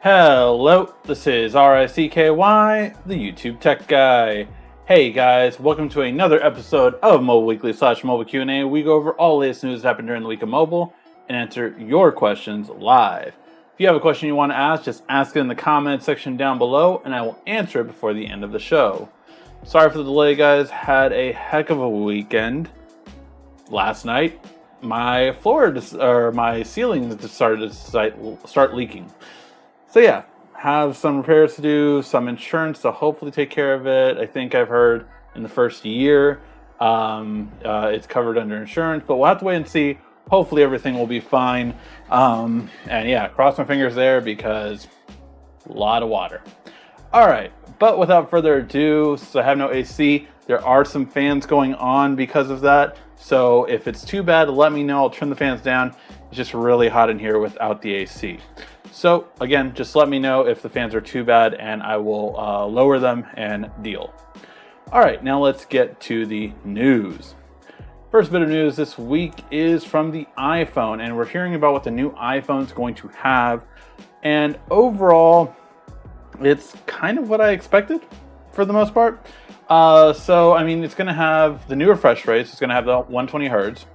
Hello, this is RICKY, the YouTube Tech Guy. Hey guys, welcome to another episode of Mobile Weekly / Mobile Q&A. We go over all the latest news that happened during the week of mobile and answer your questions live. If you have a question you want to ask, just ask it in the comment section down below and I will answer it before the end of the show. Sorry for the delay, guys. Had a heck of a weekend. Last night, my my ceiling started to start leaking. So yeah, have some repairs to do, some insurance to hopefully take care of it. I think I've heard in the first year it's covered under insurance, but we'll have to wait and see. Hopefully everything will be fine. And yeah, cross my fingers there because a lot of water. All right, but without further ado, so I have no AC. There are some fans going on because of that. So if it's too bad, let me know. I'll turn the fans down. It's just really hot in here without the AC. So again, just let me know if the fans are too bad and I will lower them and deal. All right, now let's get to the news. First bit of news this week is from the iPhone, and we're hearing about what the new iPhone is going to have. And overall, it's kind of what I expected for the most part. So, I mean, it's going to have the new refresh rates. It's going to have the 120 hertz.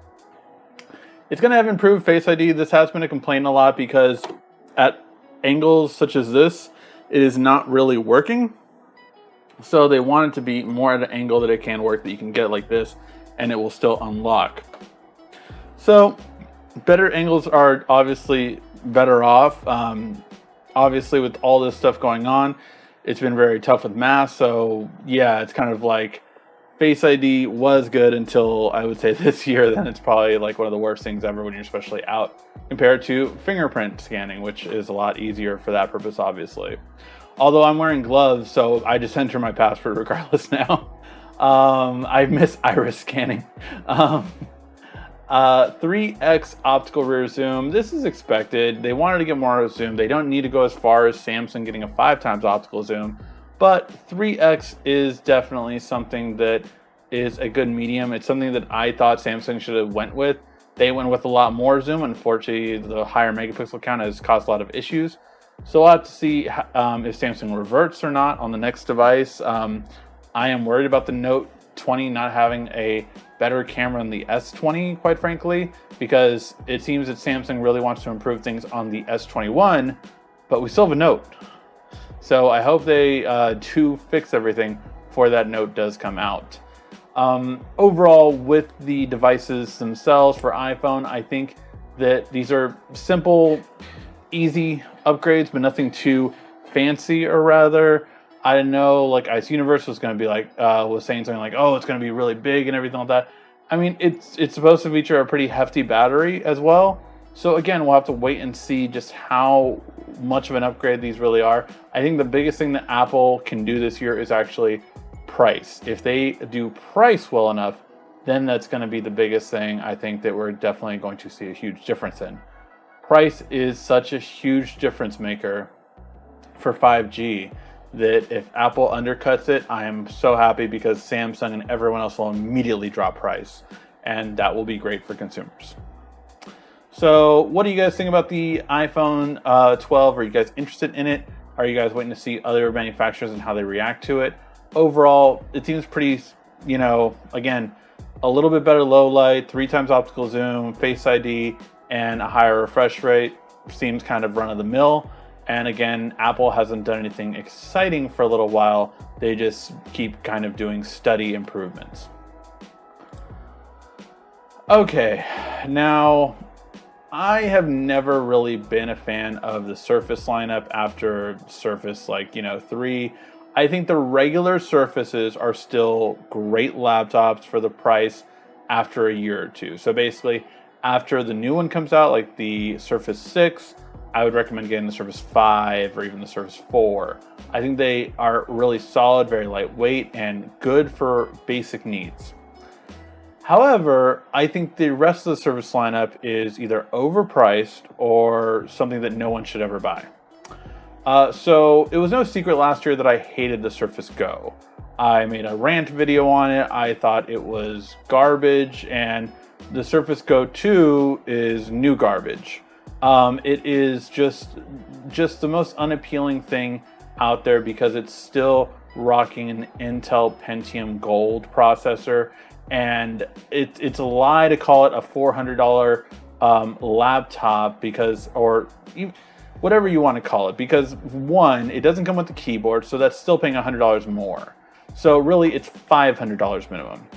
It's going to have improved Face ID. This has been a complaint a lot because at angles such as this, it is not really working. So they want it to be more at an angle that it can work, that you can get like this, and it will still unlock. So better angles are obviously better off. Obviously, with all this stuff going on, it's been very tough with masks. So yeah, it's kind of like Face ID was good until I would say this year. Then it's probably like one of the worst things ever when you're especially out, compared to fingerprint scanning, which is a lot easier for that purpose, obviously. Although I'm wearing gloves, so I just enter my password regardless now. I miss iris scanning. 3x optical rear zoom. This is expected. They wanted to get more zoom. They don't need to go as far as Samsung getting a 5x optical zoom. But 3x is definitely something that is a good medium. It's something that I thought Samsung should have went with. They went with a lot more zoom. Unfortunately, the higher megapixel count has caused a lot of issues. So we'll have to see if Samsung reverts or not on the next device. I am worried about the Note 20 not having a better camera than the S20, quite frankly, because it seems that Samsung really wants to improve things on the S21, but we still have a Note. So I hope they do fix everything before that Note does come out. Overall, with the devices themselves for iPhone, I think that these are simple, easy upgrades, but nothing too fancy, or rather, I don't know, like Ice Universe was going to be like, was saying something like, oh, it's going to be really big and everything like that. I mean, it's supposed to feature a pretty hefty battery as well. So again, we'll have to wait and see just how much of an upgrade these really are. I think the biggest thing that Apple can do this year is actually price. If they do price well enough, then that's going to be the biggest thing I think that we're definitely going to see a huge difference in. Price is such a huge difference maker for 5G that if Apple undercuts it, I am so happy because Samsung and everyone else will immediately drop price, and that will be great for consumers. So what do you guys think about the iPhone 12? Are you guys interested in it? Are you guys waiting to see other manufacturers and how they react to it? Overall, it seems pretty, again, a little bit better low light, 3x optical zoom, Face ID, and a higher refresh rate. Seems kind of run of the mill. And again, Apple hasn't done anything exciting for a little while. They just keep kind of doing steady improvements. Okay, now I have never really been a fan of the Surface lineup after Surface 3. I think the regular Surfaces are still great laptops for the price after a year or two. So basically, after the new one comes out, like the Surface 6, I would recommend getting the Surface 5 or even the Surface 4. I think they are really solid, very lightweight, and good for basic needs. However, I think the rest of the Surface lineup is either overpriced or something that no one should ever buy. So it was no secret last year that I hated the Surface Go. I made a rant video on it. I thought it was garbage, and the Surface Go 2 is new garbage. It is just the most unappealing thing out there because it's still rocking an Intel Pentium Gold processor, and it's a lie to call it a $400 laptop because, or whatever you want to call it, because one, it doesn't come with the keyboard, so that's still paying $100 more. So really, it's $500 minimum.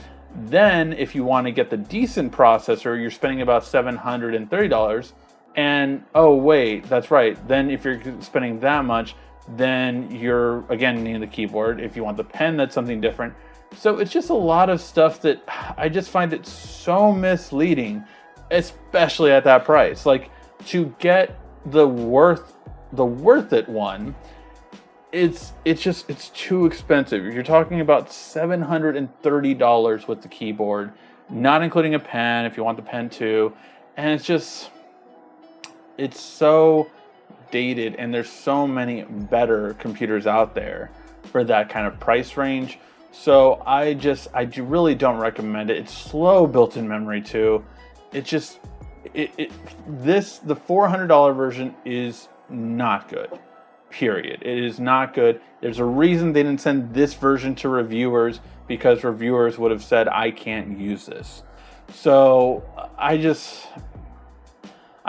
Then, if you want to get the decent processor, you're spending about $730. And oh wait, that's right. Then if you're spending that much, then you're again needing the keyboard. If you want the pen, that's something different. So it's just a lot of stuff that I just find it so misleading, especially at that price. Like, to get the worth it one, it's too expensive. You're talking about $730 with the keyboard, not including a pen if you want the pen too. And it's so dated, and there's so many better computers out there for that kind of price range. So I really don't recommend it. It's slow built-in memory too. The $400 version is not good. Period. It is not good. There's a reason they didn't send this version to reviewers, because reviewers would have said, I can't use this. So I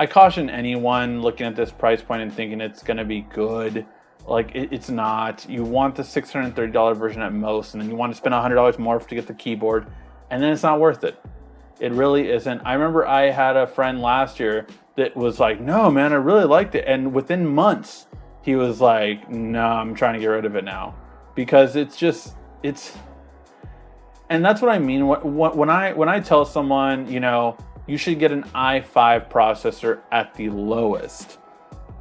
caution anyone looking at this price point and thinking it's going to be good. Like, it's not. You want the $630 version at most, and then you want to spend $100 more to get the keyboard, and then it's not worth it. It really isn't. I remember I had a friend last year that was like, no, man, I really liked it. And within months, he was like, no, I'm trying to get rid of it now. Because and that's what I mean. When I tell someone, you should get an i5 processor at the lowest,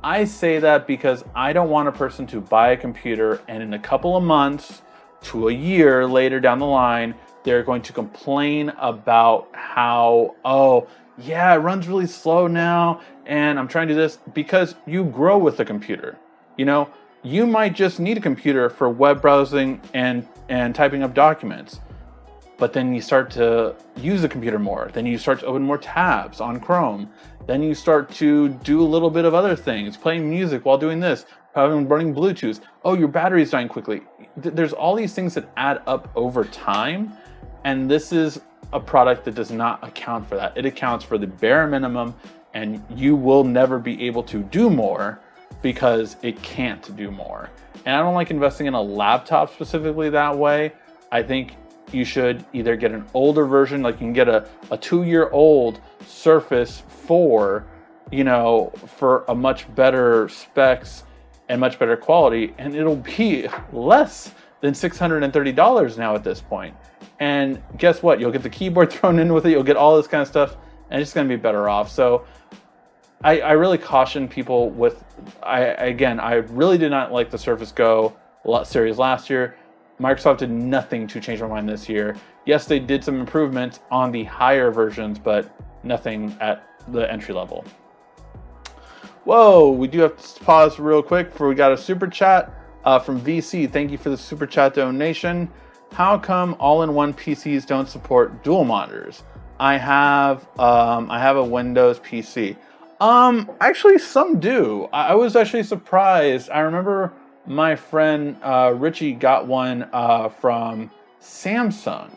I say that because I don't want a person to buy a computer and in a couple of months to a year later down the line, they're going to complain about how, oh, yeah, it runs really slow now, and I'm trying to do this, because you grow with the computer. You might just need a computer for web browsing and typing up documents. But then you start to use the computer more. Then you start to open more tabs on Chrome. Then you start to do a little bit of other things, playing music while doing this, running Bluetooth. Oh, your battery's dying quickly. There's all these things that add up over time. And this is a product that does not account for that. It accounts for the bare minimum, and you will never be able to do more because it can't do more. And I don't like investing in a laptop specifically that way. I think you should either get an older version, like you can get a 2-year-old Surface 4, for a much better specs and much better quality, and it'll be less than $630 now at this point. And guess what? You'll get the keyboard thrown in with it, you'll get all this kind of stuff, and it's going to be better off. So I really caution people with, I really did not like the Surface Go series last year. Microsoft did nothing to change my mind this year. Yes, they did some improvements on the higher versions, but nothing at the entry level. Whoa, we do have to pause real quick for we got a super chat from VC. Thank you for the super chat donation. How come all-in-one PCs don't support dual monitors? I have a Windows PC. Actually, some do. I was actually surprised. I remember my friend Richie got one from Samsung,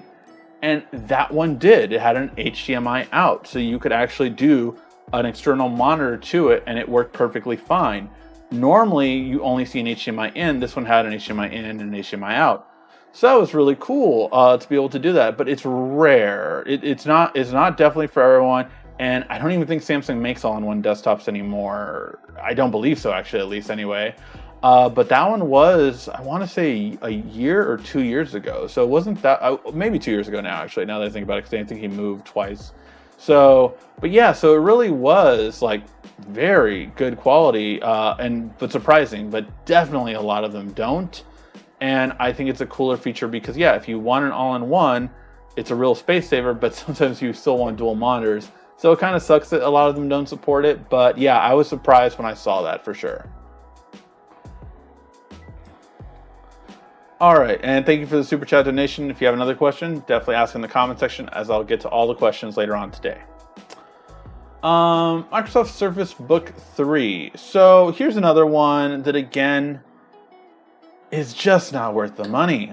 and that one did. It had an HDMI out, so you could actually do an external monitor to it, and it worked perfectly fine. Normally, you only see an HDMI in. This one had an HDMI in and an HDMI out. So that was really cool to be able to do that, but it's rare. It's not definitely for everyone. And I don't even think Samsung makes all-in-one desktops anymore. I don't believe so, actually, at least anyway. But that one was, I want to say, a year or 2 years ago. So it wasn't that, maybe 2 years ago now, actually, now that I think about it, because I think he moved twice. So, but yeah, so it really was like very good quality, but surprising, but definitely a lot of them don't. And I think it's a cooler feature because, yeah, if you want an all-in-one, it's a real space saver, but sometimes you still want dual monitors. So it kind of sucks that a lot of them don't support it, but yeah, I was surprised when I saw that for sure. All right, and thank you for the super chat donation. If you have another question, definitely ask in the comment section, as I'll get to all the questions later on today. Microsoft Surface Book 3. So here's another one that again is just not worth the money.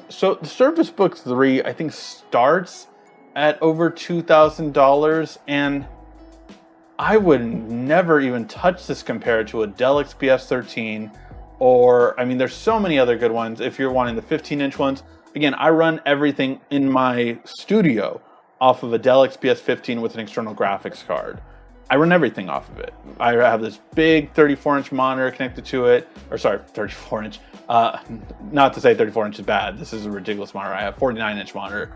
So the Surface Book 3 I think starts at over $2,000, and I would never even touch this compared to a Dell XPS 13, or, I mean, there's so many other good ones if you're wanting the 15-inch ones. Again, I run everything in my studio off of a Dell XPS 15 with an external graphics card. I run everything off of it. I have this big 34-inch monitor connected to it, or sorry, 34-inch. Not to say 34-inch is bad. This is a ridiculous monitor. I have 49-inch monitor.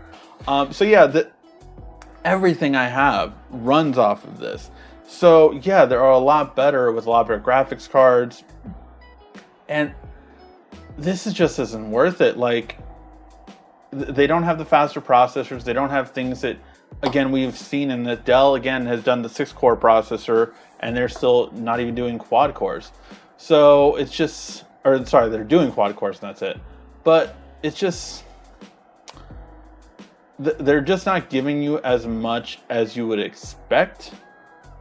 So yeah, everything I have runs off of this. So yeah, there are a lot better with a lot better graphics cards, and this just isn't worth it. Like, they don't have the faster processors. They don't have things that, again, we've seen in that Dell, again, has done the 6-core processor, and they're still not even doing quad cores. So it's just, or sorry, they're doing quad cores and that's it. But it's just, they're just not giving you as much as you would expect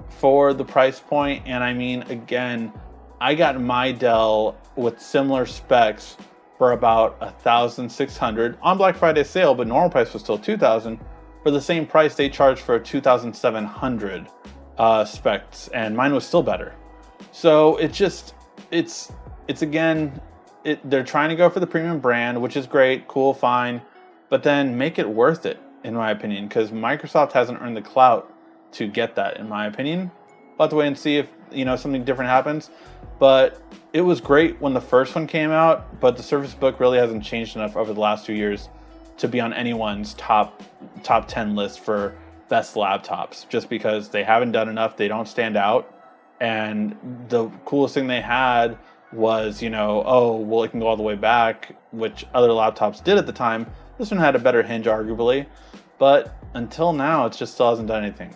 for the price point. And I mean, again, I got my Dell with similar specs for about $1,600 on Black Friday sale, but normal price was still $2,000. For the same price they charged for a 2,700 specs, and mine was still better. So it's again, they're trying to go for the premium brand, which is great, cool, fine, but then make it worth it, in my opinion, because Microsoft hasn't earned the clout to get that, in my opinion. We'll have to wait and see if, something different happens. But it was great when the first one came out, but the Surface Book really hasn't changed enough over the last 2 years to be on anyone's top 10 list for best laptops, just because they haven't done enough. They don't stand out. And the coolest thing they had was, oh, well, it can go all the way back, which other laptops did at the time. This one had a better hinge, arguably. But until now, it just still hasn't done anything.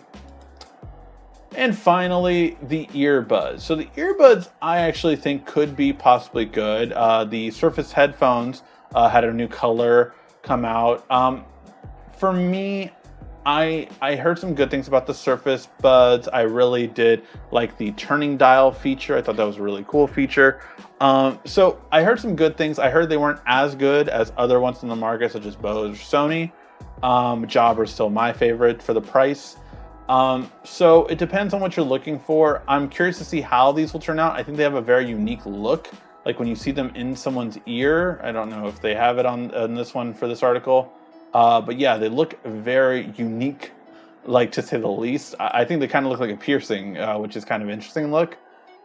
And finally, the earbuds. So the earbuds, I actually think could be possibly good. The Surface headphones had a new color come out. For me, I heard some good things about the Surface Buds. I really did like the turning dial feature. I thought that was a really cool feature. So I heard some good things. I heard they weren't as good as other ones in the market, such as Bose or Sony. Jabra is still my favorite for the price. So it depends on what you're looking for. I'm curious to see how these will turn out. I think they have a very unique look. Like when you see them in someone's ear, I don't know if they have it on this one for this article. But yeah, they look very unique, like, to say the least. I think they kind of look like a piercing, which is kind of an interesting look.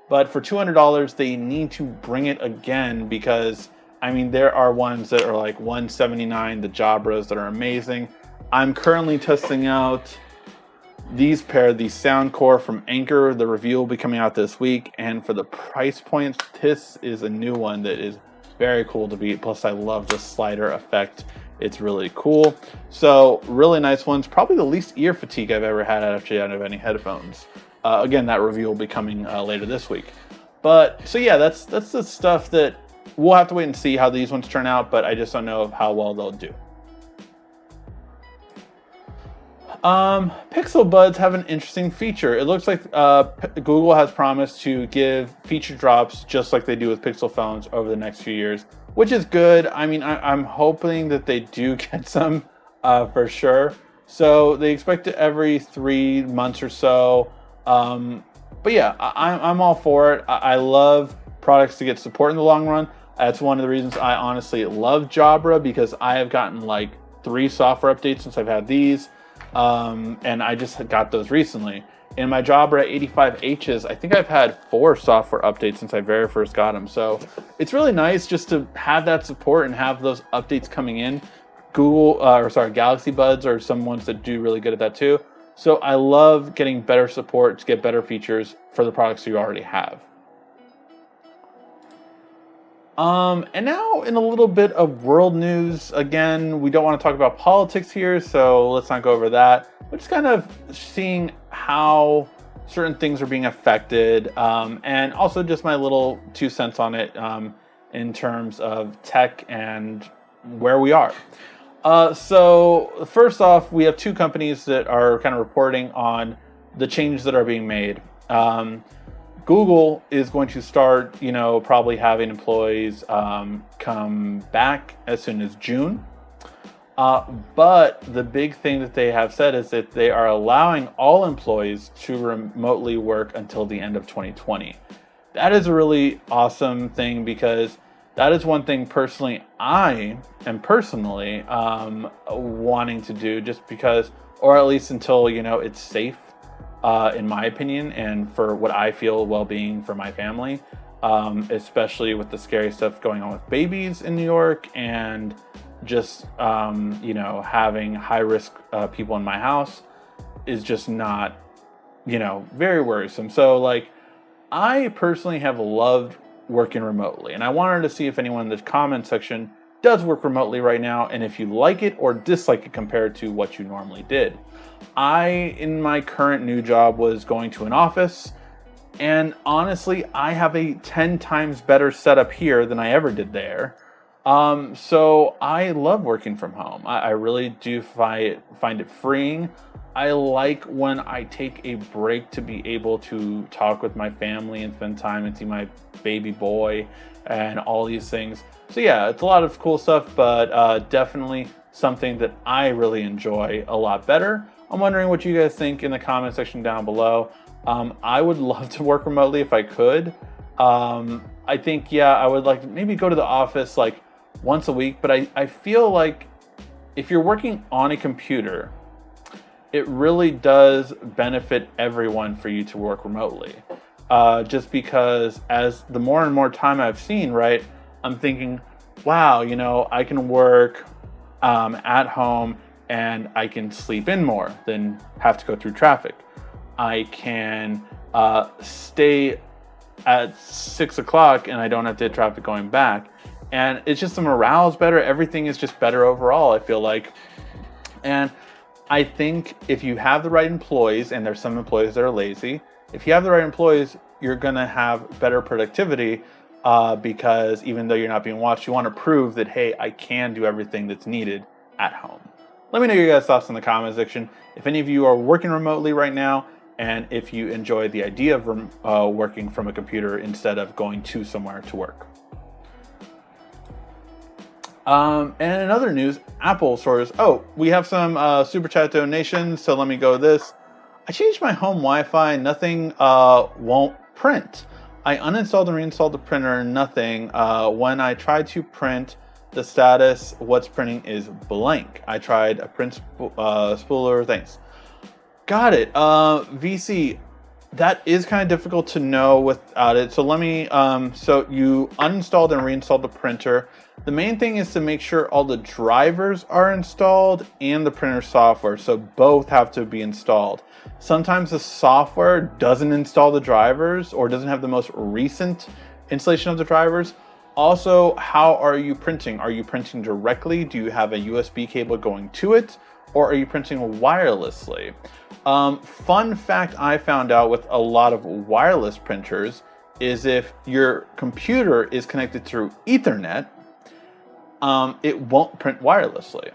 But for $200, they need to bring it again, because I mean, there are ones that are like $179, the Jabras, that are amazing. I'm currently testing out these pair, the Soundcore from Anker. The review will be coming out this week, and for the price point, this is a new one that is very cool to beat. Plus, I love the slider effect. It's really cool. So, really nice ones. Probably the least ear fatigue I've ever had actually out of any headphones. Again, that review will be coming later this week. But so yeah, that's the stuff that we'll have to wait and see how these ones turn out. But I just don't know how well they'll do. Pixel Buds have an interesting feature. It looks like Google has promised to give feature drops just like they do with Pixel phones over the next few years, which is good. I mean, I'm hoping that they do get some for sure. So they expect it every 3 months or so. But yeah, I'm all for it. I love products to get support in the long run. That's one of the reasons I honestly love Jabra, because I have gotten like 3 software updates since I've had these. And I just got those recently. In my Jabra 85Hs, I think I've had 4 software updates since I very first got them. So it's really nice just to have that support and have those updates coming in. Galaxy Buds are some ones that do really good at that too. So I love getting better support to get better features for the products you already have. And now in a little bit of world news. Again, we don't want to talk about politics here, so let's not go over that. We're just kind of seeing how certain things are being affected, and also just my little 2 cents on it in terms of tech and where we are. So first off, we have 2 companies that are kind of reporting on the changes that are being made. Google is going to start, probably having employees come back as soon as June. But the big thing that they have said is that they are allowing all employees to remotely work until the end of 2020. That is a really awesome thing, because that is one thing personally I am personally wanting to do, just because, or at least until, it's safe. In my opinion, and for what I feel well-being for my family, especially with the scary stuff going on with babies in New York, and just having high-risk people in my house is just not very worrisome. So like, I personally have loved working remotely, and I wanted to see if anyone in the comment section does work remotely right now, and if you like it or dislike it compared to what you normally did. In my current new job, was going to an office, and honestly, I have a 10 times better setup here than I ever did there. So I love working from home. I really do find it freeing. I like when I take a break to be able to talk with my family and spend time and see my baby boy and all these things. So yeah, it's a lot of cool stuff, but definitely something that I really enjoy a lot better. I'm wondering what you guys think in the comment section down below. I would love to work remotely if I could. I think, I would like to maybe go to the office like once a week, but I feel like if you're working on a computer, it really does benefit everyone for you to work remotely. Just because as the more and more time I've seen, right, I'm thinking, wow, I can work at home, and I can sleep in more than have to go through traffic. I can stay at 6 o'clock and I don't have to hit traffic going back. And it's just, the morale's better. Everything is just better overall, I feel like. And I think if you have the right employees, and there's some employees that are lazy, if you have the right employees, you're gonna have better productivity, because even though you're not being watched, you wanna prove that, hey, I can do everything that's needed at home. Let me know your guys' thoughts in the comment section. If any of you are working remotely right now, and if you enjoy the idea of working from a computer instead of going to somewhere to work. And in other news, Apple stores. Oh, we have some super chat donations, so let me go with this. I changed my home Wi-Fi. Nothing won't print. I uninstalled and reinstalled the printer. Nothing. When I tried to print, the status, what's printing is blank. I tried a print spooler. Thanks. Got it. VC, that is kind of difficult to know without it. So let me, so you uninstalled and reinstalled the printer. The main thing is to make sure all the drivers are installed and the printer software. So both have to be installed. Sometimes the software doesn't install the drivers or doesn't have the most recent installation of the drivers. Also, how are you printing? Are you printing directly? Do you have a USB cable going to it? Or are you printing wirelessly? Fun fact I found out with a lot of wireless printers is if your computer is connected through Ethernet, it won't print wirelessly.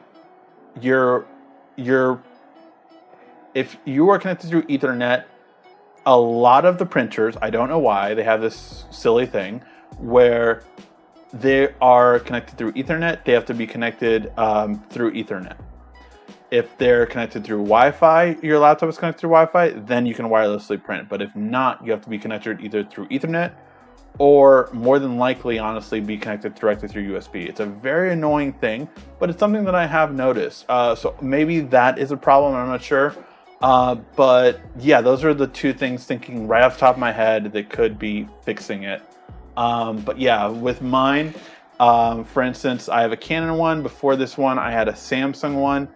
If you are connected through Ethernet, a lot of the printers, I don't know why, they have this silly thing where they are connected through Ethernet, they have to be connected through Ethernet. If they're connected through Wi-Fi, your laptop is connected through Wi-Fi, then you can wirelessly print. But if not, you have to be connected either through Ethernet or more than likely, honestly, be connected directly through USB. It's a very annoying thing, but it's something that I have noticed. So maybe that is a problem, I'm not sure. But yeah, those are the two things thinking right off the top of my head that could be fixing it. But yeah, with mine, for instance, I have a Canon one. Before this one, I had a Samsung one.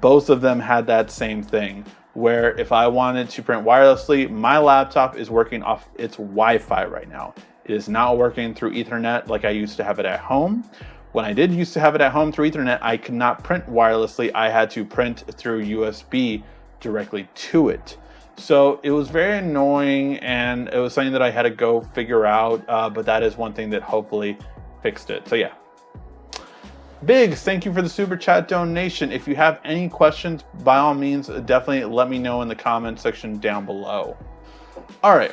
Both of them had that same thing, where if I wanted to print wirelessly, my laptop is working off its Wi-Fi right now. It is not working through Ethernet like I used to have it at home. When I did used to have it at home through Ethernet, I could not print wirelessly. I had to print through USB directly to it. So it was very annoying, and it was something that I had to go figure out, but that is one thing that hopefully fixed it. So yeah. Biggs, thank you for the super chat donation. If you have any questions, by all means, definitely let me know in the comment section down below. All right.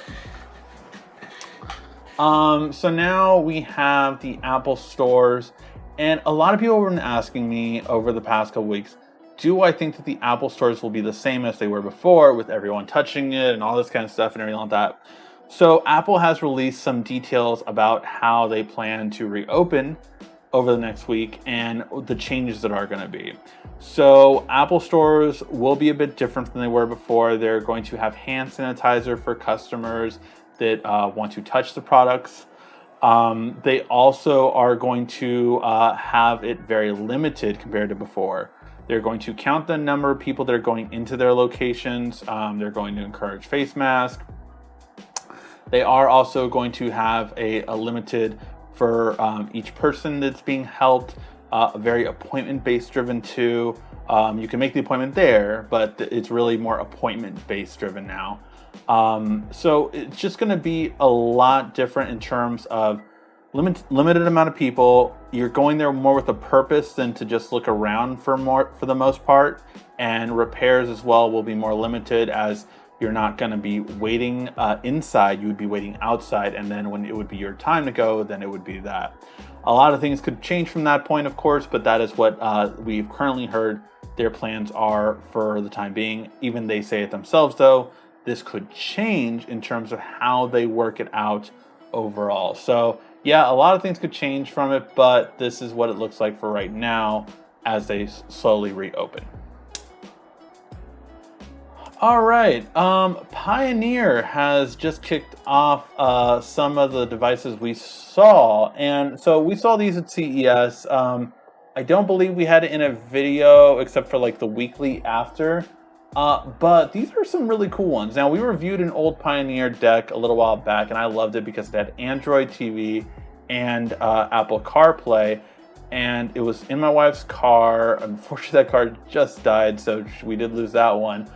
So now we have the Apple stores, and a lot of people have been asking me over the past couple weeks, do I think that the Apple stores will be the same as they were before, with everyone touching it and all this kind of stuff and everything like that? So Apple has released some details about how they plan to reopen over the next week and the changes that are going to be. So Apple stores will be a bit different than they were before. They're going to have hand sanitizer for customers that want to touch the products. They also are going to have it very limited compared to before. They're going to count the number of people that are going into their locations. They're going to encourage face masks. They are also going to have a limited for each person that's being helped, very appointment-based driven too. You can make the appointment there, but it's really more appointment-based driven now. So it's just going to be a lot different in terms of limited amount of people. You're going there more with a purpose than to just look around for the most part. And repairs as well will be more limited, as you're not going to be waiting inside. You would be waiting outside, and then when it would be your time to go, then it would be that. A lot of things could change from that point, of course, but that is what we've currently heard their plans are for the time being. Even they say it themselves, though, this could change in terms of how they work it out overall. So yeah, a lot of things could change from it, but this is what it looks like for right now as they slowly reopen. All right, Pioneer has just kicked off some of the devices we saw, and so we saw these at CES. I don't believe we had it in a video except for like the weekly after. But these are some really cool ones. Now, we reviewed an old Pioneer deck a little while back, and I loved it because it had Android TV and Apple CarPlay, and it was in my wife's car. Unfortunately, that car just died, so we did lose that one.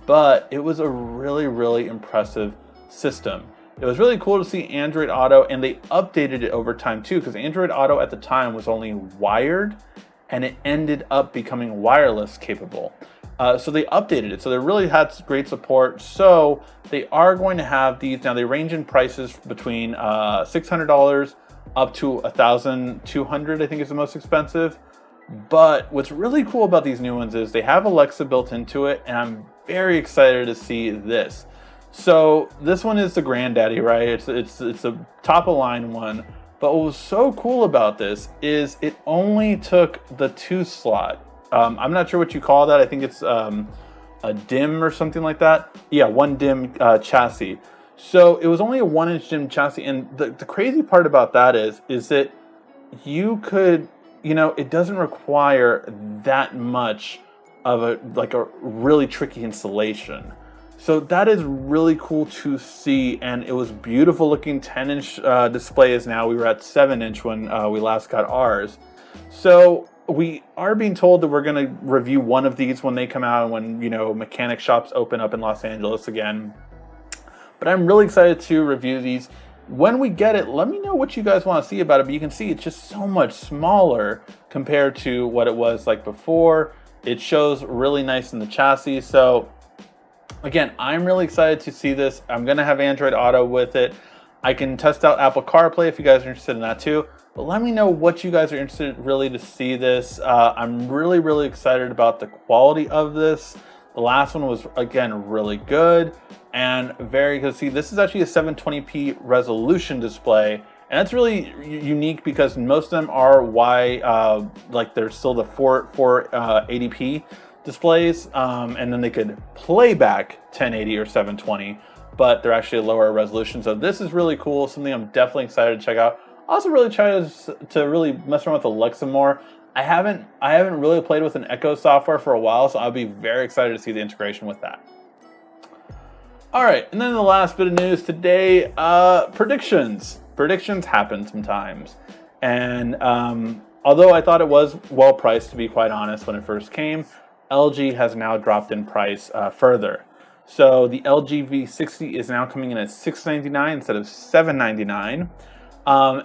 But it was a really, really impressive system. It was really cool to see Android Auto, and they updated it over time too, because Android Auto at the time was only wired, and it ended up becoming wireless capable. So they updated it. So they really had great support. So they are going to have these. Now they range in prices between $600 up to $1,200, I think is the most expensive. But what's really cool about these new ones is they have Alexa built into it, and I'm very excited to see this. So this one is the granddaddy, right? It's a top of line one. But what was so cool about this is it only took the 2 slot. I'm not sure what you call that. I think it's a DIM or something like that. Yeah, 1 DIM chassis. So it was only a 1-inch DIM chassis, and the crazy part about that is that you could, it doesn't require that much of a really tricky installation. So that is really cool to see, and it was beautiful looking. 10-inch display is now. We were at 7-inch when we last got ours. So we are being told that we're going to review one of these when they come out, and when mechanic shops open up in Los Angeles again. But I'm really excited to review these. When we get it, let me know what you guys want to see about it. But you can see it's just so much smaller compared to what it was like before. It shows really nice in the chassis. So again, I'm really excited to see this. I'm going to have Android Auto with it. I can test out Apple CarPlay if you guys are interested in that too. But let me know what you guys are interested really to see this. I'm really, really excited about the quality of this. The last one was, again, really good and very good. See, this is actually a 720p resolution display. And that's really unique because most of them are they're still the 480p displays. And then they could play back 1080 or 720, but they're actually a lower resolution. So this is really cool, something I'm definitely excited to check out. Also really try to really mess around with Alexa more. I haven't really played with an Echo software for a while, so I'll be very excited to see the integration with that. All right, and then the last bit of news today, predictions. Predictions happen sometimes. And although I thought it was well priced, to be quite honest, when it first came, LG has now dropped in price further. So the LG V60 is now coming in at $699 instead of $799.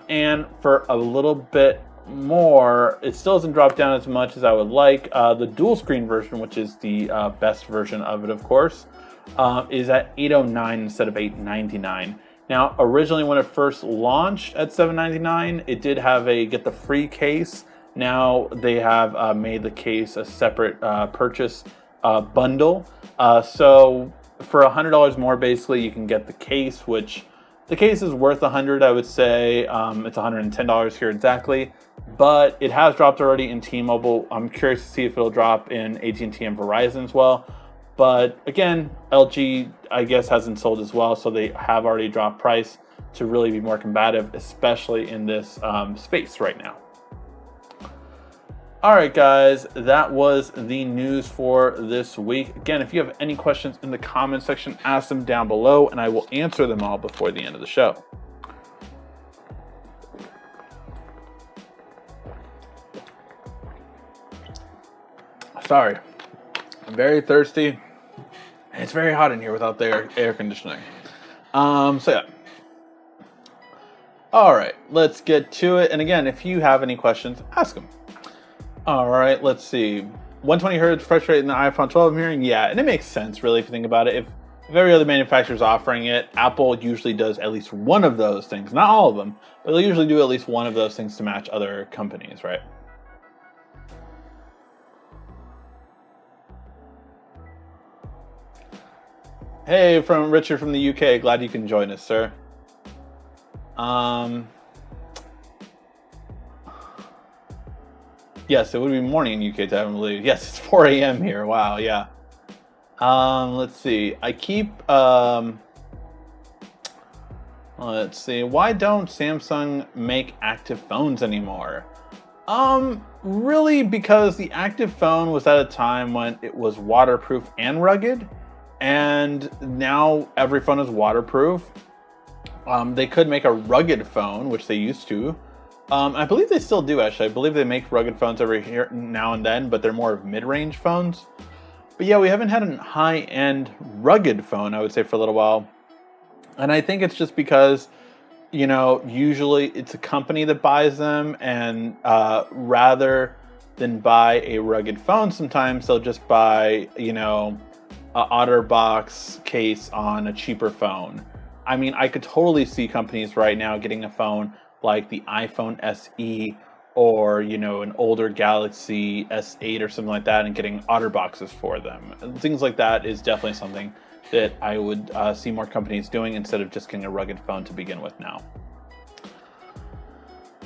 And for a little bit more. It still hasn't dropped down as much as I would like. The dual screen version, which is the best version of it, of course, is at $809 instead of $899. Now, originally when it first launched at $799, it did have a get the free case. Now they have made the case a separate purchase bundle. So for $100 more, basically, you can get the case, which the case is worth $100, I would say. It's $110 here exactly, but it has dropped already in T-Mobile. I'm curious to see if it'll drop in AT&T and Verizon as well. But again, LG, I guess, hasn't sold as well, so they have already dropped price to really be more combative, especially in this space right now. All right, guys, that was the news for this week. Again, if you have any questions in the comment section, ask them down below, and I will answer them all before the end of the show. Sorry, I'm very thirsty. It's very hot in here without the air conditioning. So yeah. All right, let's get to it. And again, if you have any questions, ask them. All right, let's see. 120 hertz refresh rate in the iPhone 12 I'm hearing? Yeah, and it makes sense, really, if you think about it. If every other manufacturer is offering it, Apple usually does at least one of those things. Not all of them, but they'll usually do at least one of those things to match other companies, right? Hey, from Richard from the UK. Glad you can join us, sir. Yes, it would be morning in UK time, I believe. Yes, it's 4 a.m. here. Wow, yeah. Let's see. Let's see. Why don't Samsung make active phones anymore? Really, because the active phone was at a time when it was waterproof and rugged, and now every phone is waterproof. They could make a rugged phone, which they used to. I believe they still do, actually. I believe they make rugged phones every here now and then, but they're more of mid-range phones. But yeah, we haven't had a high-end rugged phone, I would say, for a little while. And I think it's just because, you know, usually it's a company that buys them, and rather than buy a rugged phone, sometimes they'll just buy, you know, a OtterBox case on a cheaper phone. I mean, I could totally see companies right now getting a phone like the iPhone SE or, you know, an older Galaxy S8 or something like that and getting OtterBoxes for them. And things like that is definitely something that I would see more companies doing instead of just getting a rugged phone to begin with now.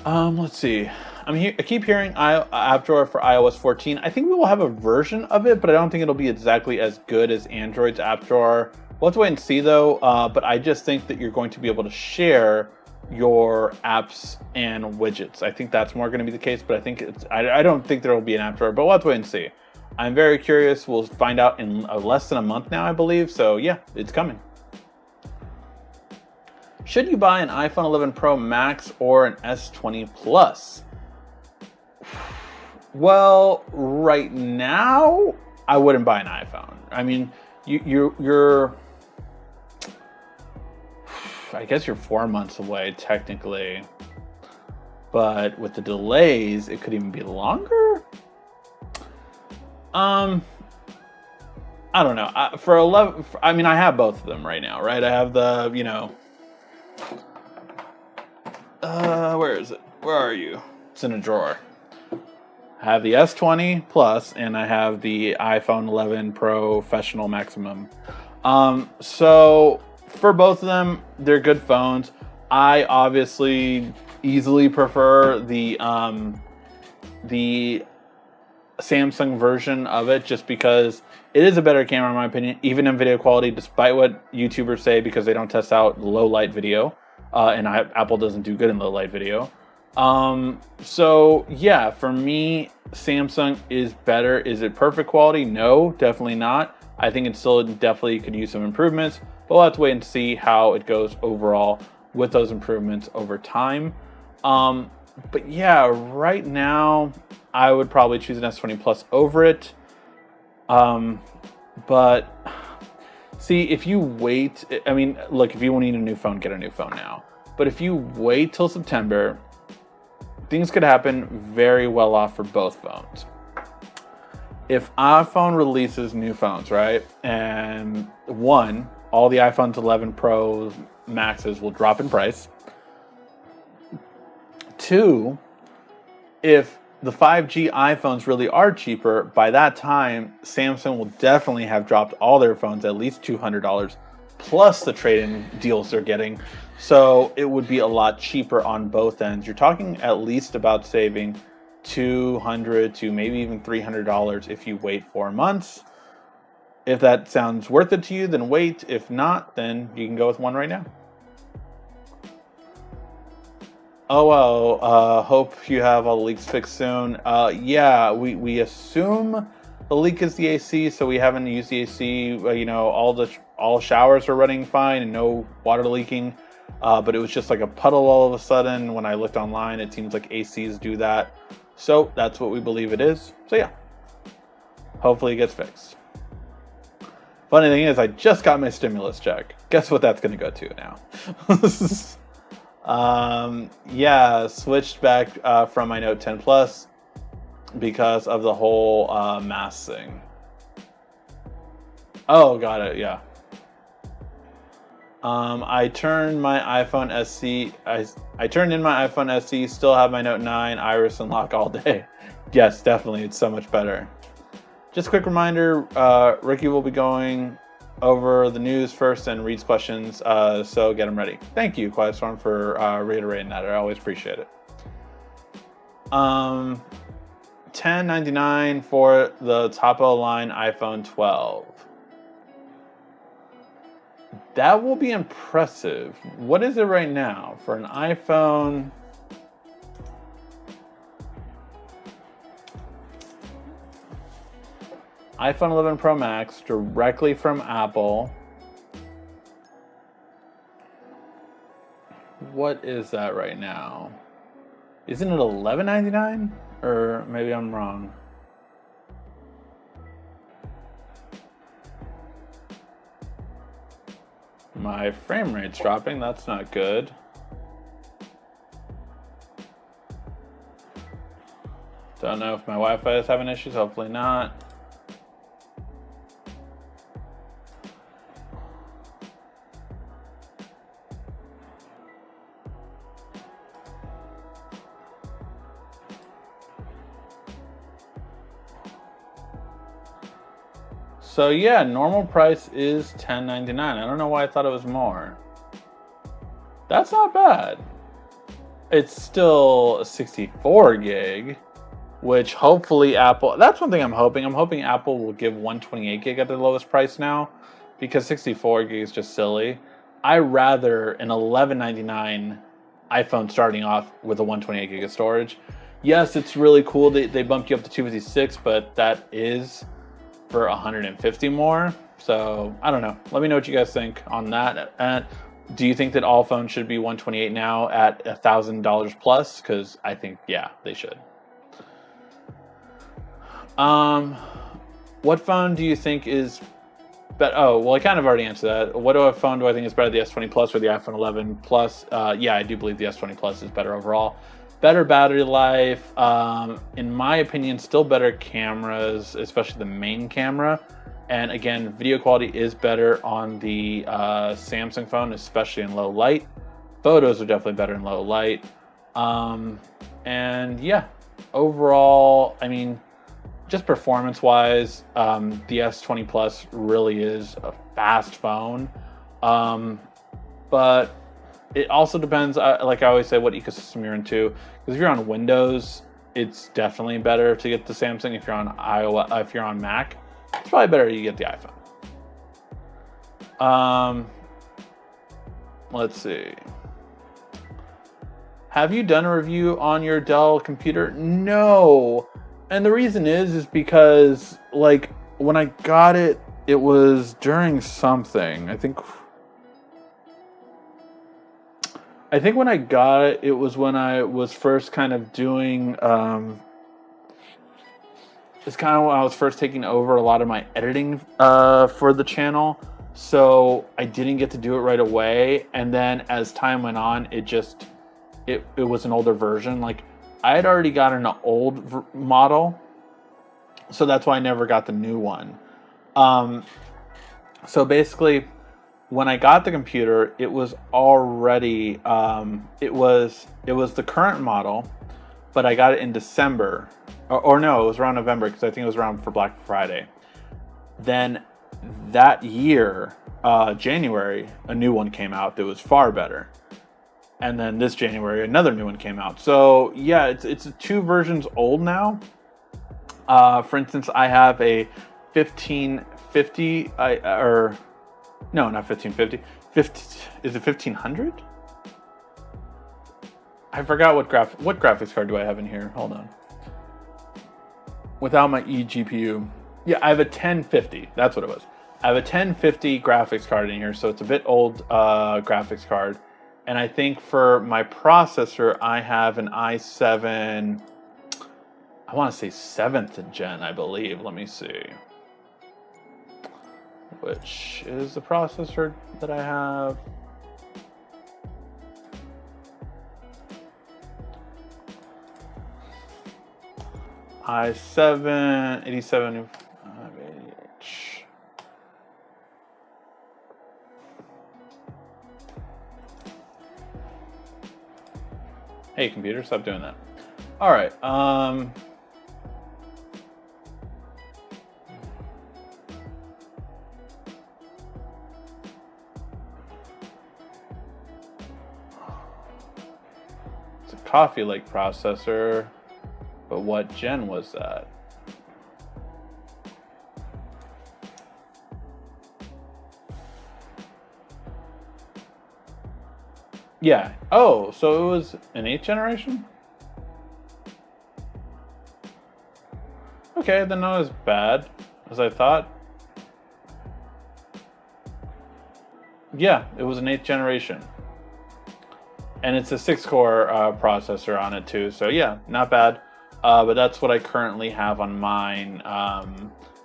Let's see. I keep hearing App Drawer for iOS 14. I think we will have a version of it, but I don't think it'll be exactly as good as Android's App Drawer. We'll have to wait and see, though. But I just think that you're going to be able to share your apps and widgets. I think that's more going to be the case, but I don't think there will be an App Drawer, but we'll have to wait and see. I'm very curious. We'll find out in less than a month now, I believe. So yeah, it's coming. Should you buy an iPhone 11 Pro Max or an S20 Plus? Well, right now, I wouldn't buy an iPhone. I mean, you're I guess you're 4 months away technically, but with the delays, it could even be longer. I don't know. For 11, I mean, I have both of them right now, right? I have the, you know, where is it? Where are you? It's in a drawer. I have the S20 Plus and I have the iPhone 11 Professional Maximum. So for both of them, they're good phones. I obviously easily prefer the Samsung version of it just because it is a better camera in my opinion, even in video quality, despite what YouTubers say because they don't test out low light video, and Apple doesn't do good in low light video. So yeah, for me, Samsung is better. Is it perfect quality? No, definitely not. I think it still definitely could use some improvements, but we'll have to wait and see how it goes overall with those improvements over time. But yeah, right now I would probably choose an S20 Plus over it. But see, if you wait, I mean, look, if you need a new phone, get a new phone now. But if you wait till September, things could happen very well off for both phones. If iPhone releases new phones, right, and one, all the iPhones 11 Pro Maxes will drop in price. Two, if the 5G iPhones really are cheaper, by that time, Samsung will definitely have dropped all their phones at least $200 plus the trade-in deals they're getting. So it would be a lot cheaper on both ends. You're talking at least about saving $200 to maybe even $300 if you wait 4 months. If that sounds worth it to you, then wait. If not, then you can go with one right now. Oh, well, hope you have all the leaks fixed soon. Yeah, we assume the leak is the AC, so we haven't used the AC. All showers are running fine and no water leaking. But it was just like a puddle all of a sudden. When I looked online, it seems like ACs do that. So that's what we believe it is. So yeah, hopefully it gets fixed. Funny thing is, I just got my stimulus check. Guess what that's going to go to now? Yeah, switched back from my Note 10 Plus because of the whole mask thing. Oh, got it, yeah. I turned my iPhone SE. I turned in my iPhone SE. Still have my Note 9 Iris and lock all day. Yes, definitely, it's so much better. Just a quick reminder: Ricky will be going over the news first and reads questions. So get them ready. Thank you, Quiet Storm, for reiterating that. I always appreciate it. $10.99 for the top of the line iPhone 12. That will be impressive. What is it right now for an iPhone? iPhone 11 Pro Max directly from Apple. What is that right now? Isn't it $11.99? Or maybe I'm wrong. My frame rate's dropping, that's not good. Don't know if my Wi-Fi is having issues, hopefully not. So yeah, normal price is $10.99. I don't know why I thought it was more. That's not bad. It's still 64 gig, which hopefully Apple, that's one thing I'm hoping. I'm hoping Apple will give 128 gig at their lowest price now, because 64 gig is just silly. I rather an $11.99 iPhone starting off with a 128 gig of storage. Yes, it's really cool. They bumped you up to 256, but that is for 150 more. So I don't know. Let me know what you guys think on that. And do you think that all phones should be 128 now at $1,000 plus? Because I think, yeah, they should. What phone do you think is better? Oh, well, I kind of already answered that. What phone do I think is better, the S20 Plus or the iPhone 11 Plus? Yeah, I do believe the S20 Plus is better overall. Better battery life, in my opinion, still better cameras, especially the main camera. And again, video quality is better on the Samsung phone, especially in low light. Photos are definitely better in low light. And yeah, overall, I mean, just performance-wise, the S20 Plus really is a fast phone. But it also depends, like I always say, what ecosystem you're into. Because if you're on Windows, it's definitely better to get the Samsung. If you're on iOS, if you're on Mac, it's probably better you get the iPhone. Let's see. Have you done a review on your Dell computer? No. And the reason is because, like, when I got it, it was during something. I think when I got it, it was when I was first kind of doing, it's kind of when I was first taking over a lot of my editing for the channel. So I didn't get to do it right away. And then as time went on, it was an older version. Like, I had already gotten an old model, so that's why I never got the new one. So basically, when I got the computer, it was already it was the current model, but I got it in December, or no, it was around November because I think it was around for Black Friday. Then that year, January, a new one came out that was far better. And then this January, another new one came out. So yeah, it's 2 versions old now. For instance, I have a 1550, or no, not 1550. Is it 1500? I forgot what graphics card do I have in here. Hold on. Without my eGPU. Yeah, I have a 1050. That's what it was. I have a 1050 graphics card in here, so it's a bit old graphics card. And I think for my processor, I have an i7, I want to say 7th gen, I believe. Let me see. Which is the processor that I have? i7 87. Hey, computer, stop doing that. All right. It's a Coffee Lake processor, but what gen was that? Yeah. Oh, so it was an 8th generation? Okay, then not as bad as I thought. Yeah, it was an 8th generation. And it's a 6-core processor on it too. So yeah, not bad. But that's what I currently have on mine.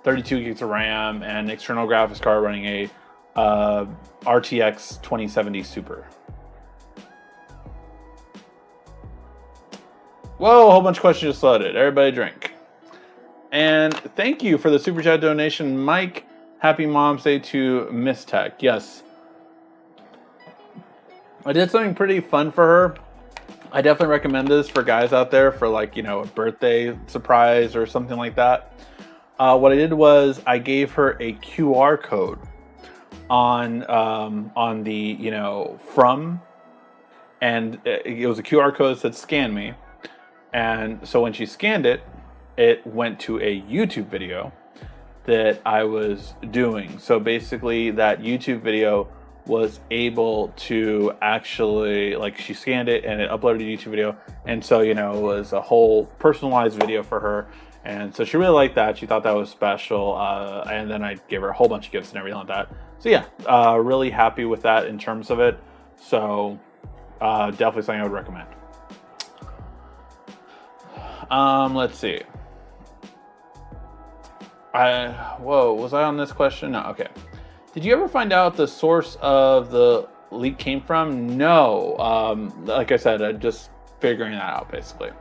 32 gigs of RAM and external graphics card running a RTX 2070 Super. Whoa, a whole bunch of questions just loaded. Everybody drink. And thank you for the Super Chat donation, Mike. Happy Mom's Day to Miss Tech. Yes. I did something pretty fun for her. I definitely recommend this for guys out there for, like, you know, a birthday surprise or something like that. What I did was I gave her a QR code on the, you know, from, and it was a QR code that said scan me. And so when she scanned it, it went to a YouTube video that I was doing. So basically that YouTube video was able to actually, like, she scanned it and it uploaded a YouTube video. And so, you know, it was a whole personalized video for her. And so she really liked that. She thought that was special. And then I gave her a whole bunch of gifts and everything like that. So yeah, really happy with that in terms of it. So definitely something I would recommend. Let's see. Whoa, was I on this question? No, okay. Did you ever find out the source of the leak came from? No. Like I said, I'm just figuring that out, basically.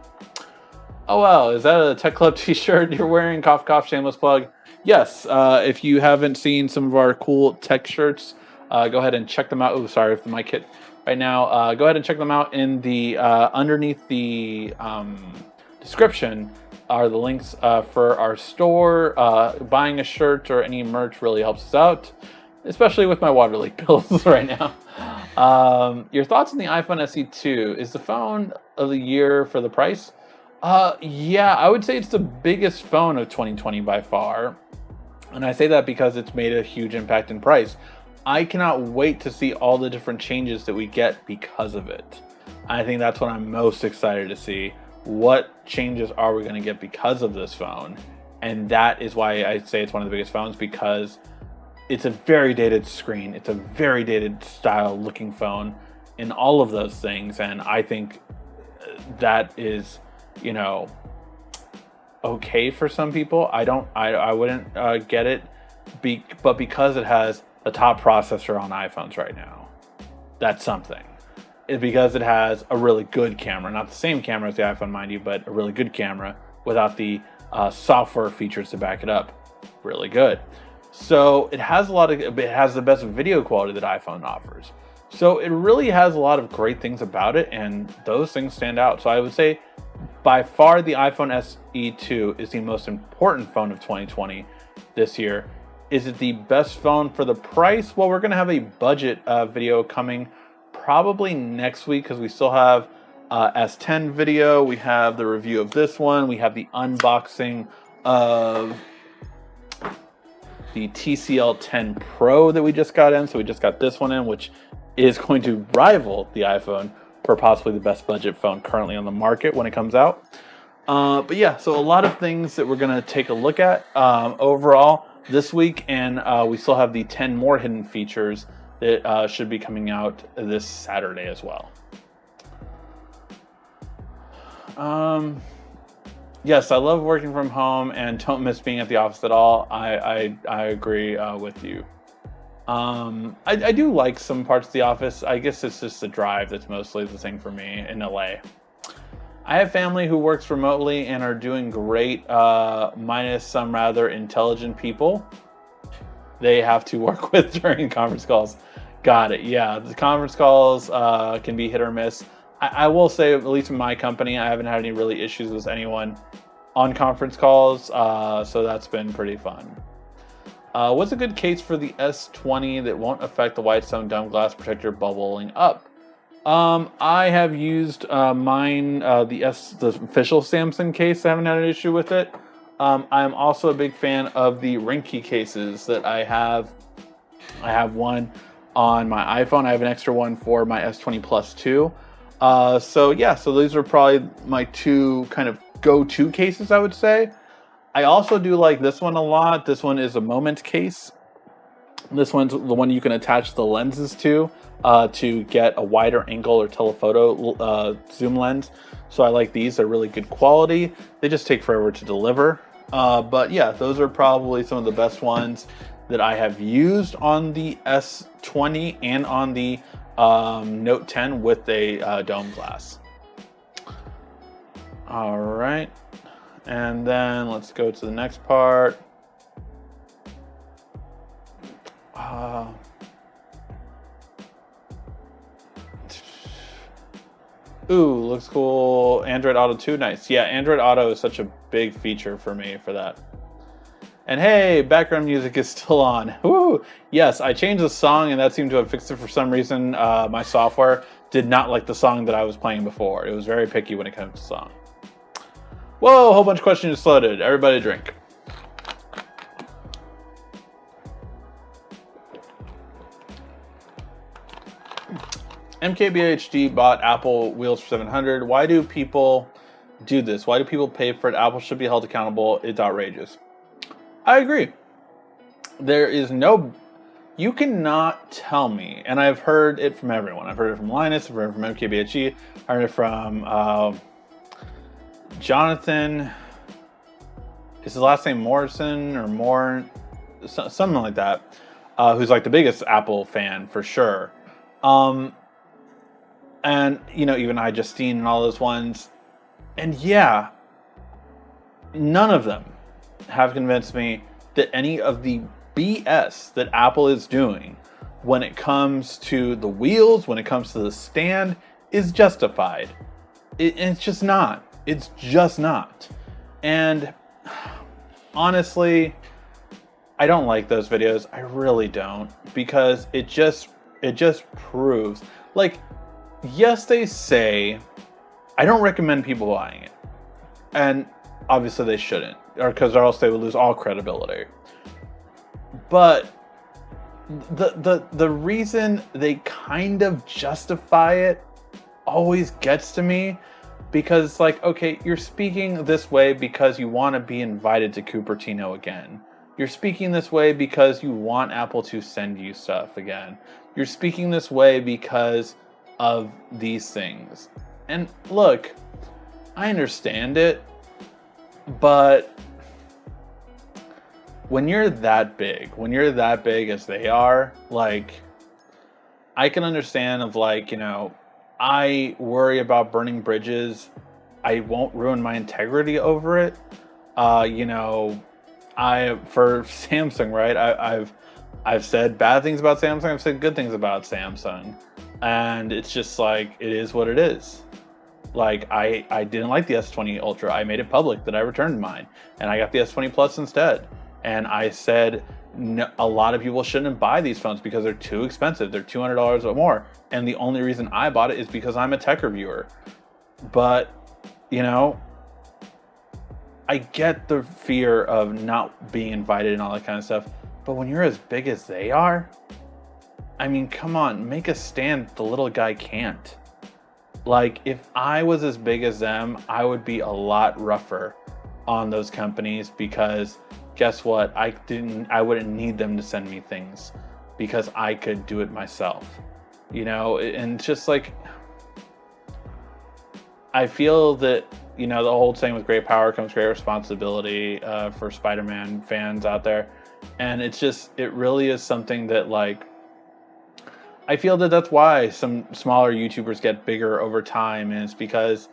Oh, well, is that a Tech Club t-shirt you're wearing? Cough, cough, shameless plug. Yes, if you haven't seen some of our cool tech shirts, go ahead and check them out. Oh, sorry if the mic hit right now. Go ahead and check them out in the underneath the description are the links for our store. Buying a shirt or any merch really helps us out, especially with my water leak bills right now. Your thoughts on the iPhone SE 2? Is the phone of the year for the price? Yeah, I would say it's the biggest phone of 2020 by far. And I say that because it's made a huge impact in price. I cannot wait to see all the different changes that we get because of it. I think that's what I'm most excited to see. What changes are we going to get because of this phone? And that is why I say it's one of the biggest phones, because it's a very dated screen. It's a very dated style looking phone in all of those things. And I think that is, you know, okay for some people. I wouldn't get it, but because it has the top processor on iPhones right now, that's something. because it has a really good camera. Not the same camera as the iPhone, mind you, but a really good camera without the software features to back it up. Really good. So it has it has the best video quality that iPhone offers. So it really has a lot of great things about it, and those things stand out. So I would say by far the iPhone SE2 is the most important phone of 2020 this year. Is it the best phone for the price? Well, we're going to have a budget video coming probably next week, because we still have S10 video. We have the review of this one. We have the unboxing of the TCL 10 Pro that we just got in. So we just got this one in, which is going to rival the iPhone for possibly the best budget phone currently on the market when it comes out. But yeah, so a lot of things that we're going to take a look at overall this week, and we still have the 10 more hidden features that should be coming out this Saturday as well. Yes, I love working from home and don't miss being at the office at all. I agree with you. I do like some parts of the office. I guess it's just the drive that's mostly the thing for me in LA. I have family who works remotely and are doing great, minus some rather intelligent people they have to work with during conference calls. Got it. Yeah, the conference calls can be hit or miss. I will say, at least in my company, I haven't had any really issues with anyone on conference calls, so that's been pretty fun. What's a good case for the S20 that won't affect the Whitestone Dome Glass Protector bubbling up? I have used mine, the official Samsung case. I haven't had an issue with it. I'm also a big fan of the Ringkey cases that I have. I have one on my iPhone. I have an extra one for my S20 Plus 2. So yeah, so these are probably my two kind of go-to cases, I would say. I also do like this one a lot. This one is a Moment case. This one's the one you can attach the lenses to get a wider angle or telephoto zoom lens. So I like these. They're really good quality. They just take forever to deliver. But yeah, those are probably some of the best ones that I have used on the S20 and on the Note 10 with a dome glass. All right. And then let's go to the next part. Ooh, looks cool. Android Auto 2, nice. Yeah, Android Auto is such a big feature for me for that. And hey, background music is still on. Woo! Yes, I changed the song and that seemed to have fixed it for some reason. My software did not like the song that I was playing before. It was very picky when it comes to song. Whoa, a whole bunch of questions just loaded. Everybody drink. MKBHD bought Apple wheels for $700. Why do people do this? Why do people pay for it? Apple should be held accountable. It's outrageous. I agree. There is no... You cannot tell me, and I've heard it from everyone. I've heard it from Linus, I've heard it from MKBHD, I've heard it from Jonathan. Is his last name Morrison or Moore? Something like that. Who's like the biggest Apple fan for sure. And, you know, even Justine and all those ones. And yeah, none of them have convinced me that any of the BS that Apple is doing when it comes to the wheels, when it comes to the stand, is justified. It's just not. It's just not. And honestly, I don't like those videos. I really don't, because it just proves, like, yes, they say, I don't recommend people buying it. And obviously they shouldn't, or else they would lose all credibility. But the reason they kind of justify it always gets to me, because it's like, okay, you're speaking this way because you want to be invited to Cupertino again. You're speaking this way because you want Apple to send you stuff again. You're speaking this way because of these things. And look, I understand it, but when you're that big as they are, like, I can understand of, like, you know, I worry about burning bridges. I won't ruin my integrity over it. You know, for Samsung, right? I've said bad things about Samsung. I've said good things about Samsung, and it's just like it is what it is. Like I didn't like the S20 Ultra. I made it public that I returned mine, and I got the S20 Plus instead. And I said no, a lot of people shouldn't buy these phones because they're too expensive. They're $200 or more. And the only reason I bought it is because I'm a tech reviewer. But you know, I get the fear of not being invited and all that kind of stuff. But when you're as big as they are, I mean, come on, make a stand the little guy can't. Like, if I was as big as them, I would be a lot rougher on those companies because guess what? I wouldn't need them to send me things because I could do it myself. You know, and it's just like, I feel that, you know, the whole saying with great power comes great responsibility for Spider-Man fans out there. And it's just, it really is something that, like, I feel that that's why some smaller YouTubers get bigger over time, and it's because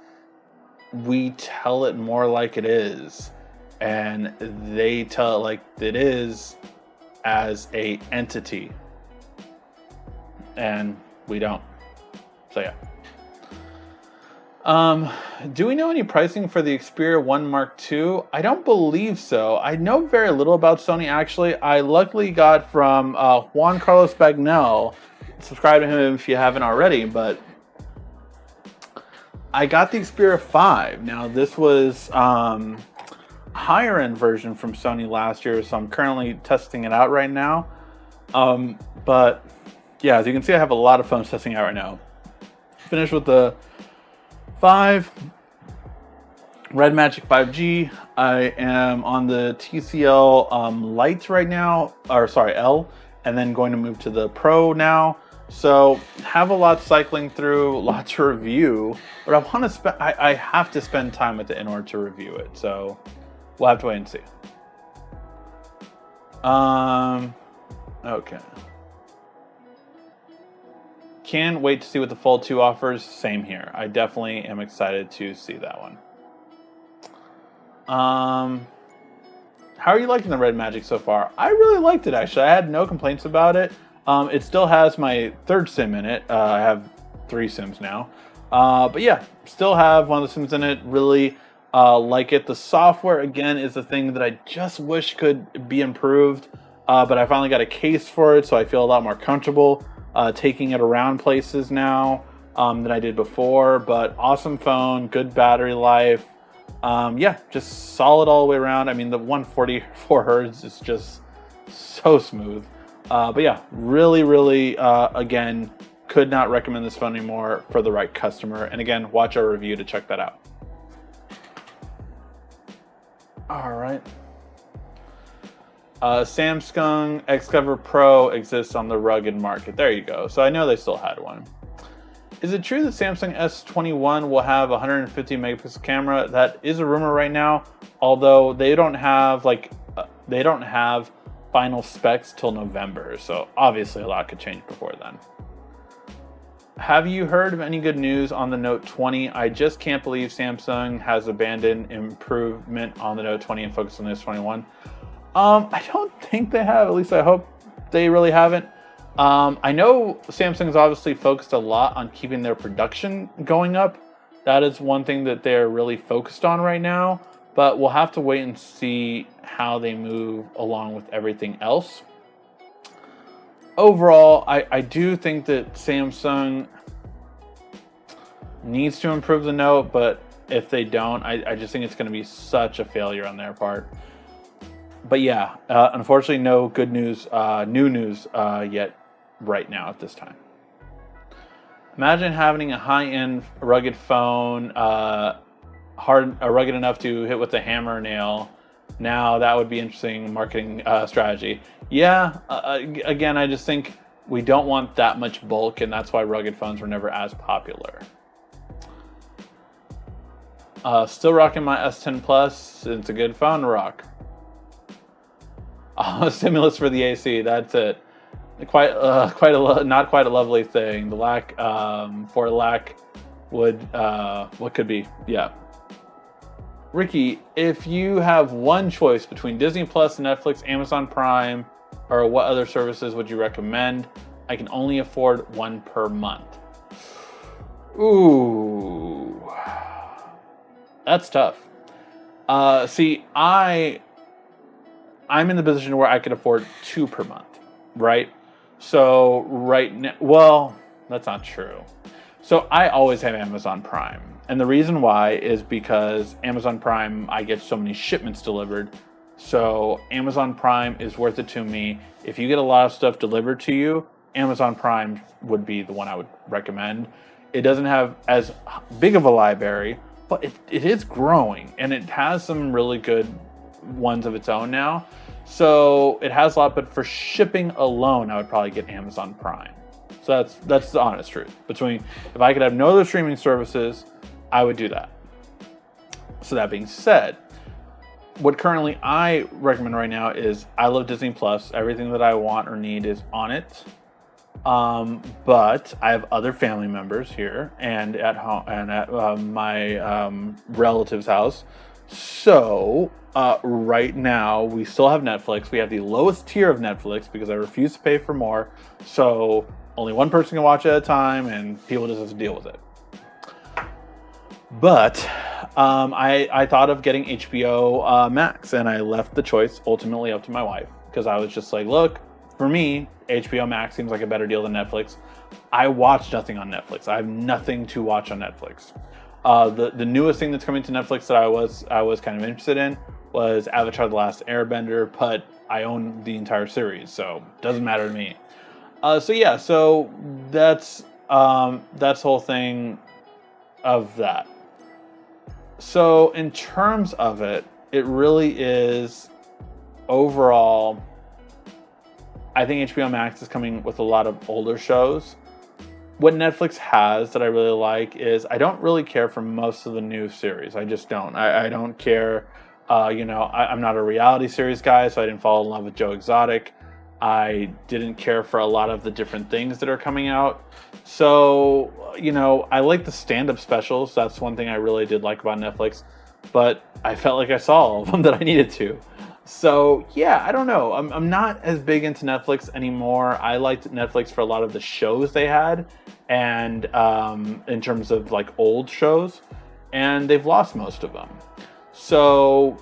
we tell it more like it is, and they tell it like it is as a entity, and we don't. So yeah. Do we know any pricing for the Xperia 1 Mark II? I don't believe so. I know very little about Sony, actually. I luckily got from Juan Carlos Bagnell. Subscribe to him if you haven't already, but I got the Xperia 5. Now, this was higher end version from Sony last year, so I'm currently testing it out right now. But yeah, as you can see, I have a lot of phones testing out right now. Finished with the 5 Red Magic 5G. I am on the TCL Lite right now, or sorry, L, and then going to move to the Pro now. So have a lot cycling through, lots to review, but I have to spend time with it in order to review it. So we'll have to wait and see. Okay. Can't wait to see what the Fold 2 offers. Same here. I definitely am excited to see that one. How are you liking the Red Magic so far? I really liked it, actually. I had no complaints about it. It still has my third SIM in it. I have 3 SIMs now. But yeah, still have one of the SIMs in it. Really like it. The software, again, is the thing that I just wish could be improved. But I finally got a case for it, so I feel a lot more comfortable taking it around places now than I did before. But awesome phone, good battery life. Yeah, just solid all the way around. I mean, the 144 hertz is just so smooth. But yeah, really, again, could not recommend this phone anymore for the right customer. And again, watch our review to check that out. All right. Samsung Xcover Pro exists on the rugged market. There you go. So I know they still had one. Is it true that Samsung S21 will have a 150 megapixel camera? That is a rumor right now, although they don't have final specs till November. So obviously a lot could change before then. Have you heard of any good news on the Note 20? I just can't believe Samsung has abandoned improvement on the Note 20 and focused on the S21. I don't think they have. At least I hope they really haven't. I know Samsung's obviously focused a lot on keeping their production going up. That is one thing that they're really focused on right now. But we'll have to wait and see how they move along with everything else. Overall, I do think that Samsung needs to improve the Note, but if they don't, I just think it's going to be such a failure on their part. But yeah, unfortunately, no good news, new news yet right now at this time. Imagine having a high-end rugged phone, rugged enough to hit with a hammer nail. Now that would be interesting marketing strategy. Yeah, again, I just think we don't want that much bulk, and that's why rugged phones were never as popular. Still rocking my S10 Plus. It's a good phone to rock. Stimulus for the AC, that's it. not quite a lovely thing. The lack for lack would what could be, yeah. Ricky, if you have one choice between Disney Plus, Netflix, Amazon Prime, or what other services would you recommend? I can only afford one per month. Ooh, that's tough. See, I'm in the position where I could afford two per month, right? So right now, well, that's not true. So I always have Amazon Prime. And the reason why is because Amazon Prime, I get so many shipments delivered. So Amazon Prime is worth it to me. If you get a lot of stuff delivered to you, Amazon Prime would be the one I would recommend. It doesn't have as big of a library, but it is growing, and it has some really good ones of its own now. So it has a lot, but for shipping alone, I would probably get Amazon Prime. So that's the honest truth. If I could have no other streaming services, I would do that. So that being said, what currently I recommend right now is I love Disney Plus. Everything that I want or need is on it. But I have other family members here and at home and at my relative's house. So right now we still have Netflix. We have the lowest tier of Netflix because I refuse to pay for more. So only one person can watch at a time, and people just have to deal with it. But I thought of getting HBO Max, and I left the choice ultimately up to my wife because I was just like, look, for me, HBO Max seems like a better deal than Netflix. I watch nothing on Netflix. I have nothing to watch on Netflix. The newest thing that's coming to Netflix that I was kind of interested in was Avatar: The Last Airbender, but I own the entire series, so it doesn't matter to me. So that's the whole thing of that. So in terms of it, it really is overall, I think HBO Max is coming with a lot of older shows. What Netflix has that I really like is I don't really care for most of the new series. I just don't. I don't care. I'm not a reality series guy, so I didn't fall in love with Joe Exotic. I didn't care for a lot of the different things that are coming out. So, I like the stand-up specials. That's one thing I really did like about Netflix. But I felt like I saw all of them that I needed to. So, yeah, I don't know. I'm not as big into Netflix anymore. I liked Netflix for a lot of the shows they had. And in terms of like old shows. And they've lost most of them. So,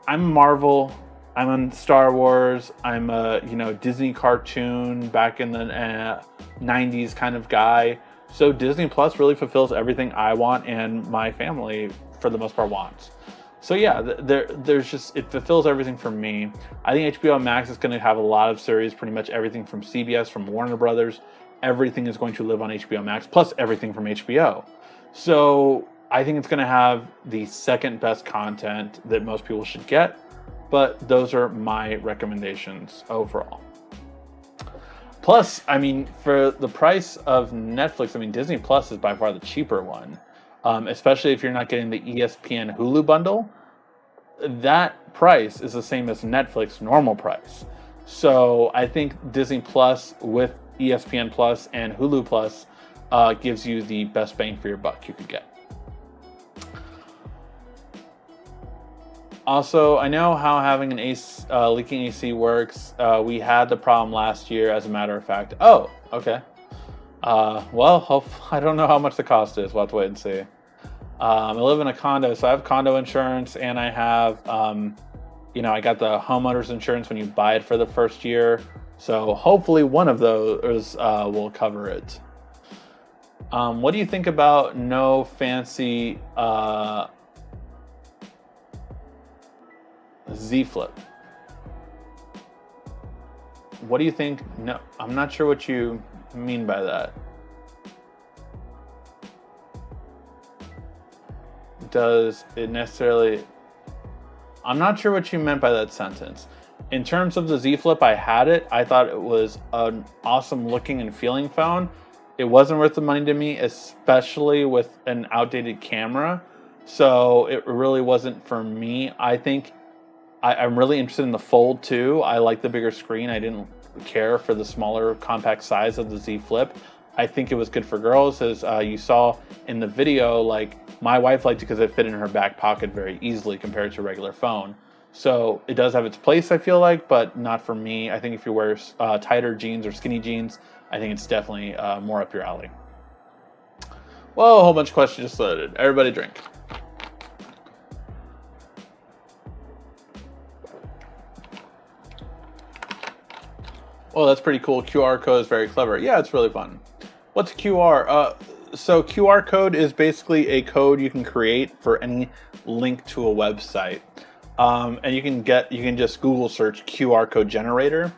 I'm Marvel. I'm on Star Wars. I'm a Disney cartoon back in the 90s kind of guy. So Disney Plus really fulfills everything I want and my family for the most part wants. So yeah, there's just, it fulfills everything for me. I think HBO Max is going to have a lot of series, pretty much everything from CBS, from Warner Brothers. Everything is going to live on HBO Max, plus everything from HBO. So I think it's going to have the second best content that most people should get. But those are my recommendations overall. Plus, for the price of Netflix, Disney Plus is by far the cheaper one. Especially if you're not getting the ESPN Hulu bundle. That price is the same as Netflix normal price. So I think Disney Plus with ESPN Plus and Hulu Plus gives you the best bang for your buck you could get. Also, I know how having an leaking AC works. We had the problem last year, as a matter of fact. Oh, okay. I don't know how much the cost is. We'll have to wait and see. I live in a condo, so I have condo insurance, and I have, I got the homeowner's insurance when you buy it for the first year. So hopefully one of those will cover it. What do you think about no fancy Z Flip? What do you think? No, I'm not sure what you mean by that. Does it necessarily... I'm not sure what you meant by that sentence. In terms of the Z Flip, I had it. I thought it was an awesome looking and feeling phone. It wasn't worth the money to me, especially with an outdated camera. So it really wasn't for me. I think I'm really interested in the Fold 2. I like the bigger screen. I didn't care for the smaller compact size of the Z Flip. I think it was good for girls, as you saw in the video. Like, my wife liked it because it fit in her back pocket very easily compared to a regular phone. So it does have its place, I feel like, but not for me. I think if you wear tighter jeans or skinny jeans, I think it's definitely more up your alley. Whoa, a whole bunch of questions just loaded. Everybody drink. Oh, that's pretty cool. QR code is very clever. Yeah, it's really fun. What's QR? So QR code is basically a code you can create for any link to a website. And you can just Google search QR code generator,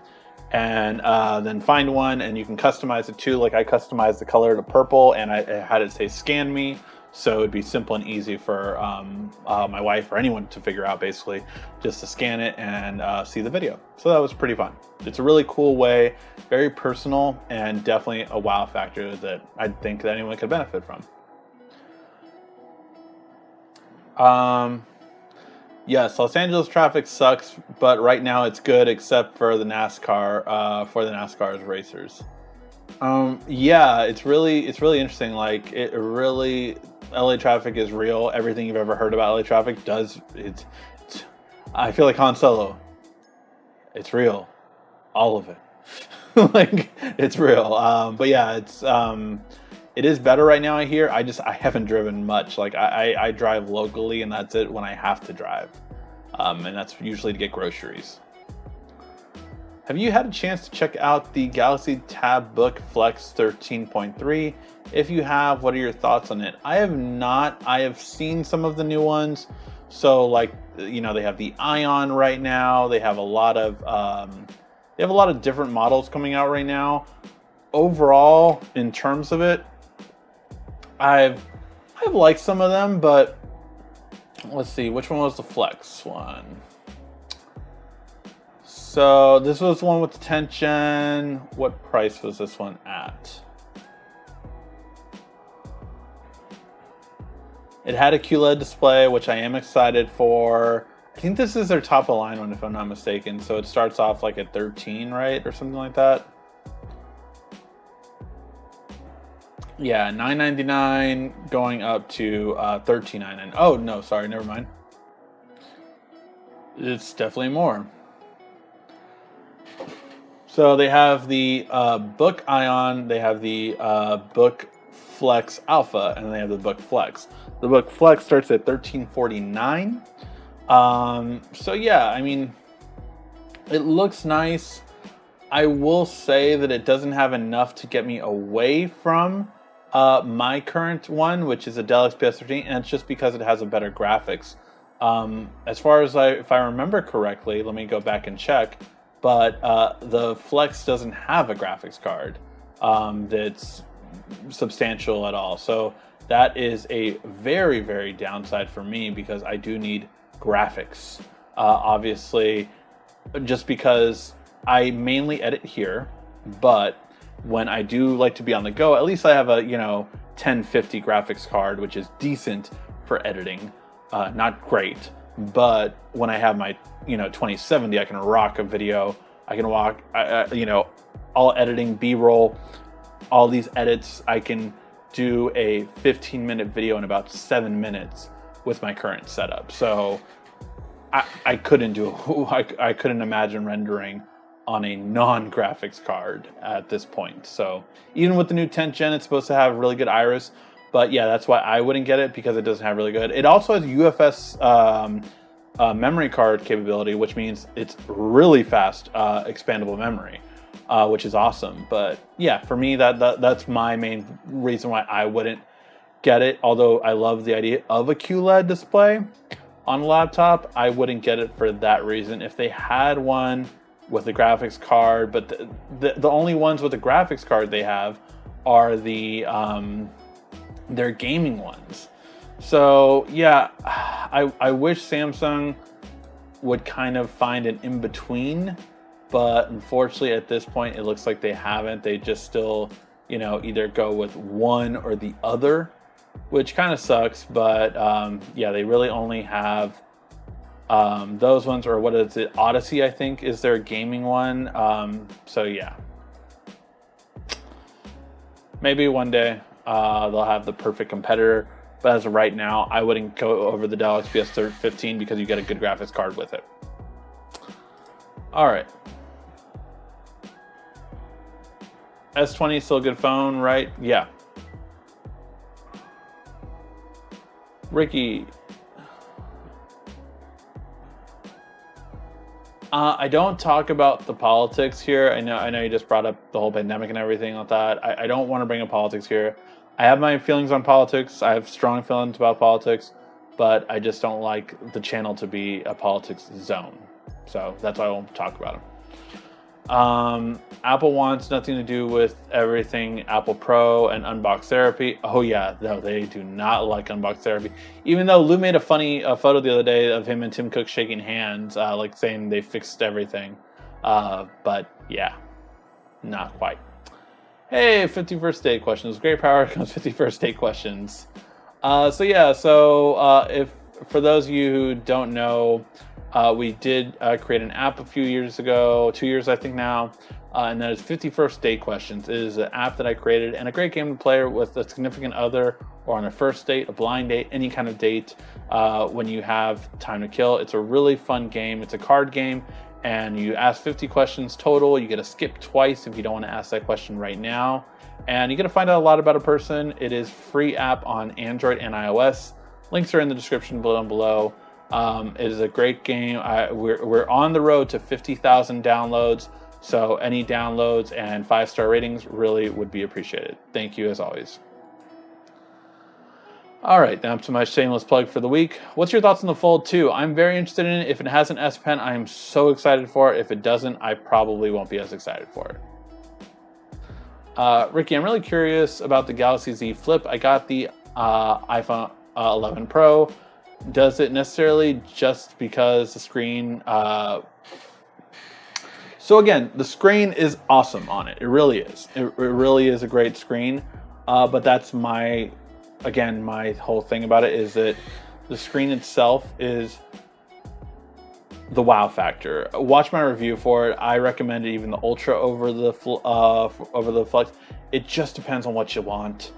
and then find one, and you can customize it too. Like, I customized the color to purple, and I had it say scan me, so it'd be simple and easy for my wife or anyone to figure out, basically, just to scan it and see the video. So that was pretty fun. It's a really cool way, very personal, and definitely a wow factor that I think that anyone could benefit from. Yes, Los Angeles traffic sucks, but right now it's good, except for the NASCAR, for the NASCAR's racers. Yeah, it's really interesting. Like, LA traffic is real. Everything you've ever heard about LA traffic I feel like Han Solo. It's real, all of it. Like, it's real. But yeah, it is better right now, I hear. I haven't driven much. Like, I drive locally, and that's it when I have to drive. And that's usually to get groceries. Have you had a chance to check out the Galaxy Tab Book Flex 13.3? If you have, what are your thoughts on it? I have not. I have seen some of the new ones. So, like, you know, they have the Ion right now. They have a lot of different models coming out right now. Overall, in terms of it, I've liked some of them, but let's see, which one was the Flex one? So this was the one with the 10th gen. What price was this one at? It had a QLED display, which I am excited for. I think this is their top of the line one, if I'm not mistaken. So it starts off like at 13, right? Or something like that. Yeah, $999 going up to $13.99. Oh, no, sorry, never mind. It's definitely more. So they have the Book Ion, they have the Book Flex Alpha, and they have the Book Flex. The Book Flex starts at $1349. So yeah, I mean, it looks nice. I will say that it doesn't have enough to get me away from my current one, which is a Dell XPS 13, and it's just because it has a better graphics. As far as if I remember correctly, let me go back and check, but the Flex doesn't have a graphics card that's substantial at all. So that is a very, very downside for me, because I do need graphics. Obviously, just because I mainly edit here, but when I do like to be on the go, at least I have a 1050 graphics card, which is decent for editing. Not great, but when I have my 2070, I can rock a video. I can walk, all editing, B-roll, all these edits. I can do a 15-minute video in about 7 minutes with my current setup. So I couldn't I couldn't imagine rendering on a non-graphics card at this point. So even with the new 10th gen, it's supposed to have really good iris, but yeah, that's why I wouldn't get it, because it doesn't have really good. It also has UFS memory card capability, which means it's really fast expandable memory, which is awesome. But yeah, for me, that's my main reason why I wouldn't get it. Although I love the idea of a QLED display on a laptop, I wouldn't get it for that reason. If they had one with a graphics card, but the only ones with a graphics card they have are their gaming ones. So yeah, I wish Samsung would kind of find an in-between, but unfortunately at this point it looks like they haven't. They just still either go with one or the other, which kind of sucks. But yeah, they really only have Those ones, or what is it? Odyssey, I think, is their gaming one. So yeah, maybe one day they'll have the perfect competitor. But as of right now, I wouldn't go over the Dell XPS 15 because you get a good graphics card with it. All right. S20 still a good phone, right? Yeah. Ricky. I don't talk about the politics here. I know you just brought up the whole pandemic and everything like that. I don't want to bring up politics here. I have my feelings on politics. I have strong feelings about politics, but I just don't like the channel to be a politics zone. So that's why I won't talk about them. Apple wants nothing to do with everything Apple Pro and Unbox Therapy. Oh yeah, no, they do not like Unbox Therapy. Even though Lou made a funny photo the other day of him and Tim Cook shaking hands, like saying they fixed everything. But yeah, not quite. Hey, 51st date questions. Great power comes 51st date questions. If for those of you who don't know, we did create an app a few years ago, 2 years I think now, and that is 51st Date Questions. It is an app that I created and a great game to play with a significant other or on a first date, a blind date, any kind of date when you have time to kill. It's a really fun game. It's a card game, and you ask 50 questions total. You get to skip twice if you don't want to ask that question right now. And you get to find out a lot about a person. It is free app on Android and iOS. Links are in the description below. It is a great game. We're on the road to 50,000 downloads, so any downloads and 5-star ratings really would be appreciated. Thank you as always. All right, now to my shameless plug for the week. What's your thoughts on the Fold 2? I'm very interested in it. If it has an S Pen, I am so excited for it. If it doesn't, I probably won't be as excited for it. Ricky, I'm really curious about the Galaxy Z Flip. I got the iPhone 11 Pro. Does it necessarily just because the screen... So again, the screen is awesome on it. It really is. It really is a great screen. But that's my whole thing about it is that the screen itself is the wow factor. Watch my review for it. I recommend even the Ultra over the Flex. It just depends on what you want.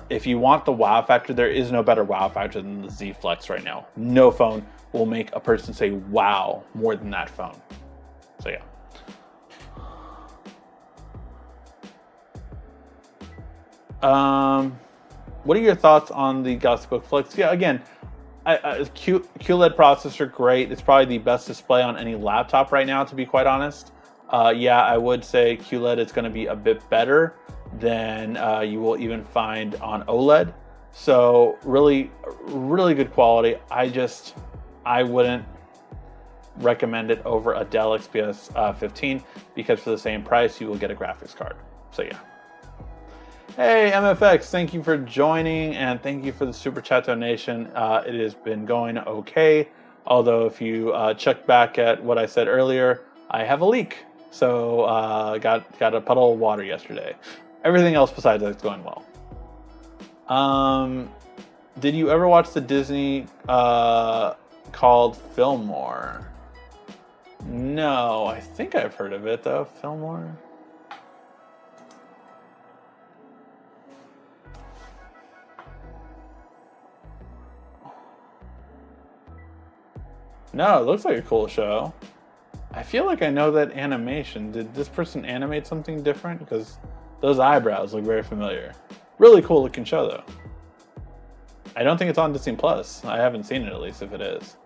If you want the wow factor, there is no better wow factor than the Z Flex right now. No phone will make a person say wow more than that phone. So yeah. What are your thoughts on the Galaxy Book Flex? Yeah, again, QLED processor, great. It's probably the best display on any laptop right now, to be quite honest. Yeah, I would say QLED is going to be a bit better than you will even find on OLED. So really, really good quality. I wouldn't recommend it over a Dell XPS 15 because for the same price, you will get a graphics card. So yeah. Hey, MFX, thank you for joining and thank you for the super chat donation. It has been going okay. Although if you check back at what I said earlier, I have a leak. So got a puddle of water yesterday. Everything else besides that is going well. Did you ever watch the Disney called Fillmore? No, I think I've heard of it though. Fillmore. No, it looks like a cool show. I feel like I know that animation. Did this person animate something different? Because those eyebrows look very familiar. Really cool looking show though. I don't think it's on Disney Plus. I haven't seen it at least if it is.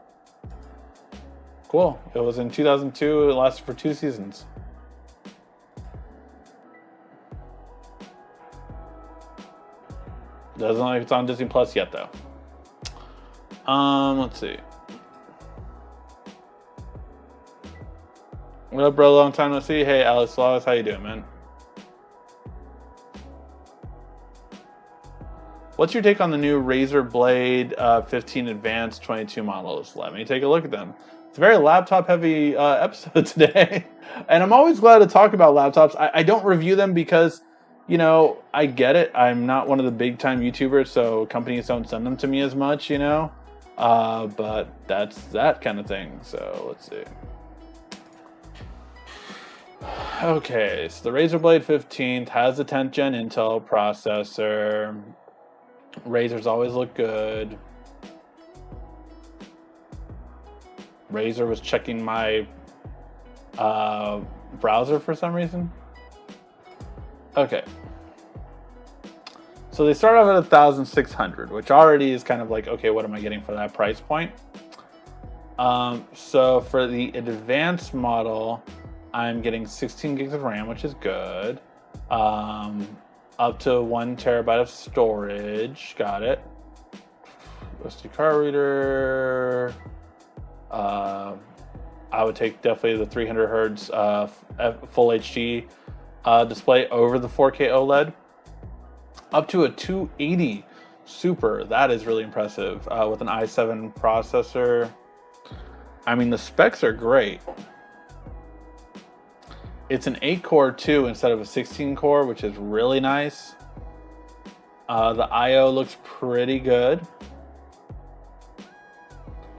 Cool. It was in 2002. It lasted for 2 seasons. Doesn't look like it's on Disney Plus yet though. Let's see. What up, bro? Long time no see. Hey, Alex Laws, how you doing, man? What's your take on the new Razer Blade 15 Advanced 22 models? Let me take a look at them. It's a very laptop-heavy episode today, and I'm always glad to talk about laptops. I don't review them because, you know, I get it. I'm not one of the big-time YouTubers, so companies don't send them to me as much, you know. But that's that kind of thing. So let's see. Okay, so the Razer Blade 15th has a 10th gen Intel processor. Razers always look good. Razer was checking my browser for some reason. Okay. So they start off at 1,600, which already is kind of like, okay, what am I getting for that price point? So for the advanced model, I'm getting 16 gigs of RAM, which is good. Up to 1 terabyte of storage, got it. SD card reader. I would take definitely the 300 hertz full HD display over the 4K OLED. Up to a 280 Super, that is really impressive, with an i7 processor. I mean, the specs are great. It's an 8-core too instead of a 16-core, which is really nice. The I/O looks pretty good.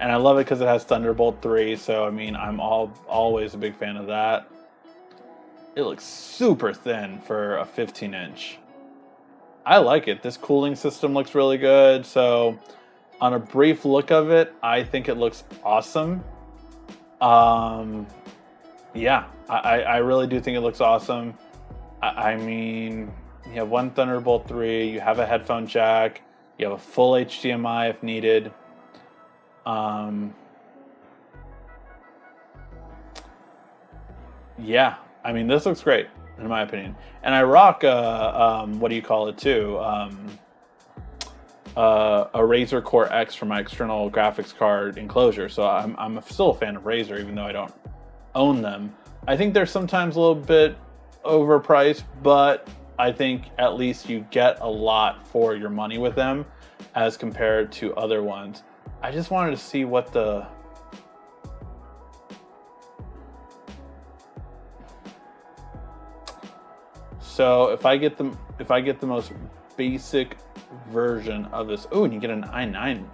And I love it because it has Thunderbolt 3, so I mean, I'm always a big fan of that. It looks super thin for a 15-inch. I like it. This cooling system looks really good. So on a brief look of it, I think it looks awesome. Yeah, I really do think it looks awesome. I mean, you have one Thunderbolt 3, you have a headphone jack, you have a full HDMI if needed. Yeah, I mean, this looks great in my opinion. And I rock what do you call it too? A Razer Core X for my external graphics card enclosure. So I'm still a fan of Razer, even though I don't own them. I think they're sometimes a little bit overpriced, but I think at least you get a lot for your money with them as compared to other ones. I just wanted to see what the so if I get the most basic version of this. Oh, and you get an i9.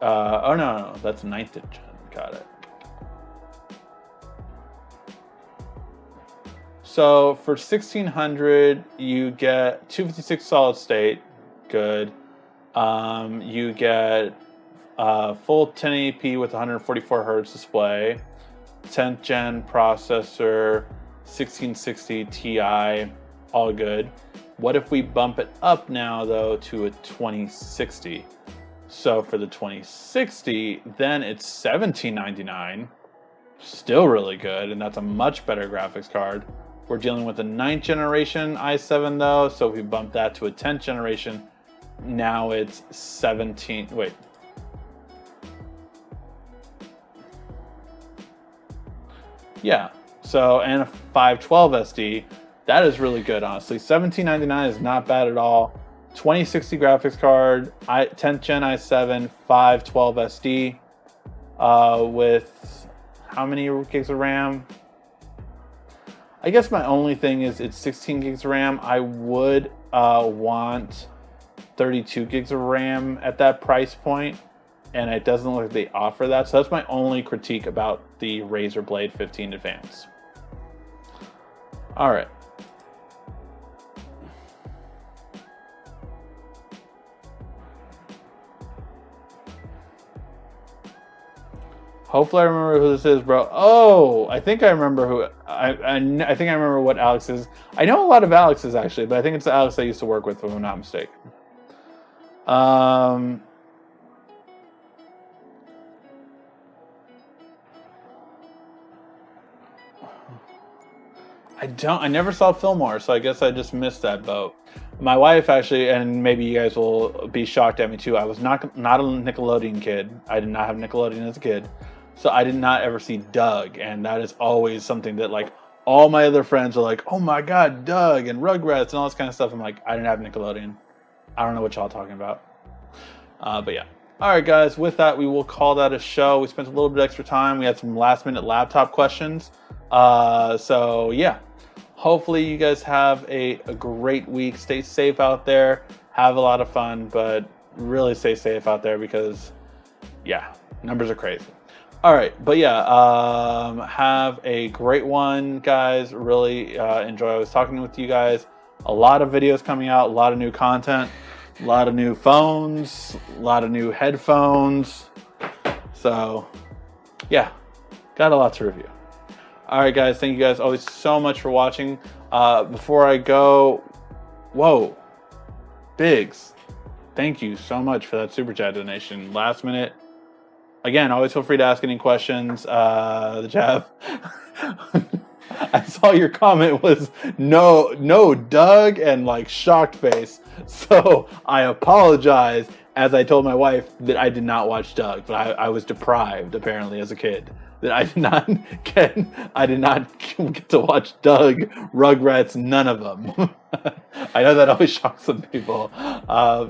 Oh no, that's 9th gen. Got it. So for 1600, you get 256 solid state. Good. You get full 1080p with 144 hertz display, 10th gen processor, 1660 Ti, all good. What if we bump it up now though to a 2060? So for the 2060, then it's $1799, still really good, and that's a much better graphics card. We're dealing with a 9th generation i7 though, so if we bump that to a 10th generation, now it's 17, wait. Yeah, so, and a 512 SD, that is really good, honestly. $1799 is not bad at all. 2060 graphics card, 10th gen i7, 512 SD, with how many gigs of RAM? I guess my only thing is it's 16 gigs of RAM. I would want 32 gigs of RAM at that price point, and it doesn't look like they offer that. So that's my only critique about the Razer Blade 15 Advance. All right. Hopefully I remember who this is, bro. Oh, I think I remember who. I think I remember what Alex is. I know a lot of Alexes actually, but I think it's the Alex I used to work with, if I'm not mistaken. I never saw Fillmore, so I guess I just missed that boat. My wife actually, and maybe you guys will be shocked at me too, I was not a Nickelodeon kid. I did not have Nickelodeon as a kid. So I did not ever see Doug, and that is always something that like all my other friends are like, oh my god, Doug and Rugrats and all this kind of stuff. I'm like, I didn't have Nickelodeon. I don't know what y'all talking about. But yeah. All right, guys, with that, we will call that a show. We spent a little bit extra time. We had some last minute laptop questions. So yeah, hopefully you guys have a great week. Stay safe out there. Have a lot of fun, but really stay safe out there because yeah, numbers are crazy. All right, but yeah, have a great one, guys. Really enjoy always talking with you guys. A lot of videos coming out, a lot of new content, a lot of new phones, a lot of new headphones. So yeah, got a lot to review. All right, guys, thank you guys always so much for watching. Before I go, whoa, Biggs, thank you so much for that super chat donation. Last minute. Again, always feel free to ask any questions. The Jab. I saw your comment was no, Doug, and like shocked face. So I apologize, as I told my wife that I did not watch Doug, but I was deprived apparently as a kid. That I did not get to watch Doug, Rugrats, none of them. I know that always shocks some people.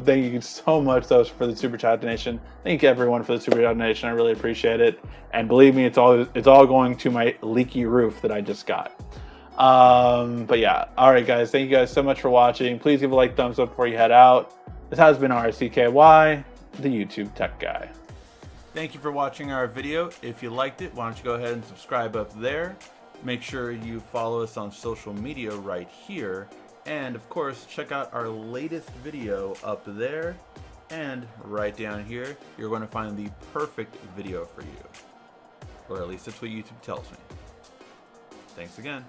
Thank you so much, though, for the super chat donation. Thank you everyone for the super chat donation. I really appreciate it. And believe me, it's all going to my leaky roof that I just got. But yeah, all right, guys. Thank you guys so much for watching. Please give a like, thumbs up before you head out. This has been RCKY, the YouTube Tech Guy. Thank you for watching our video. If you liked it, why don't you go ahead and subscribe up there. Make sure you follow us on social media right here. And of course, check out our latest video up there. And right down here, you're going to find the perfect video for you. Or at least that's what YouTube tells me. Thanks again.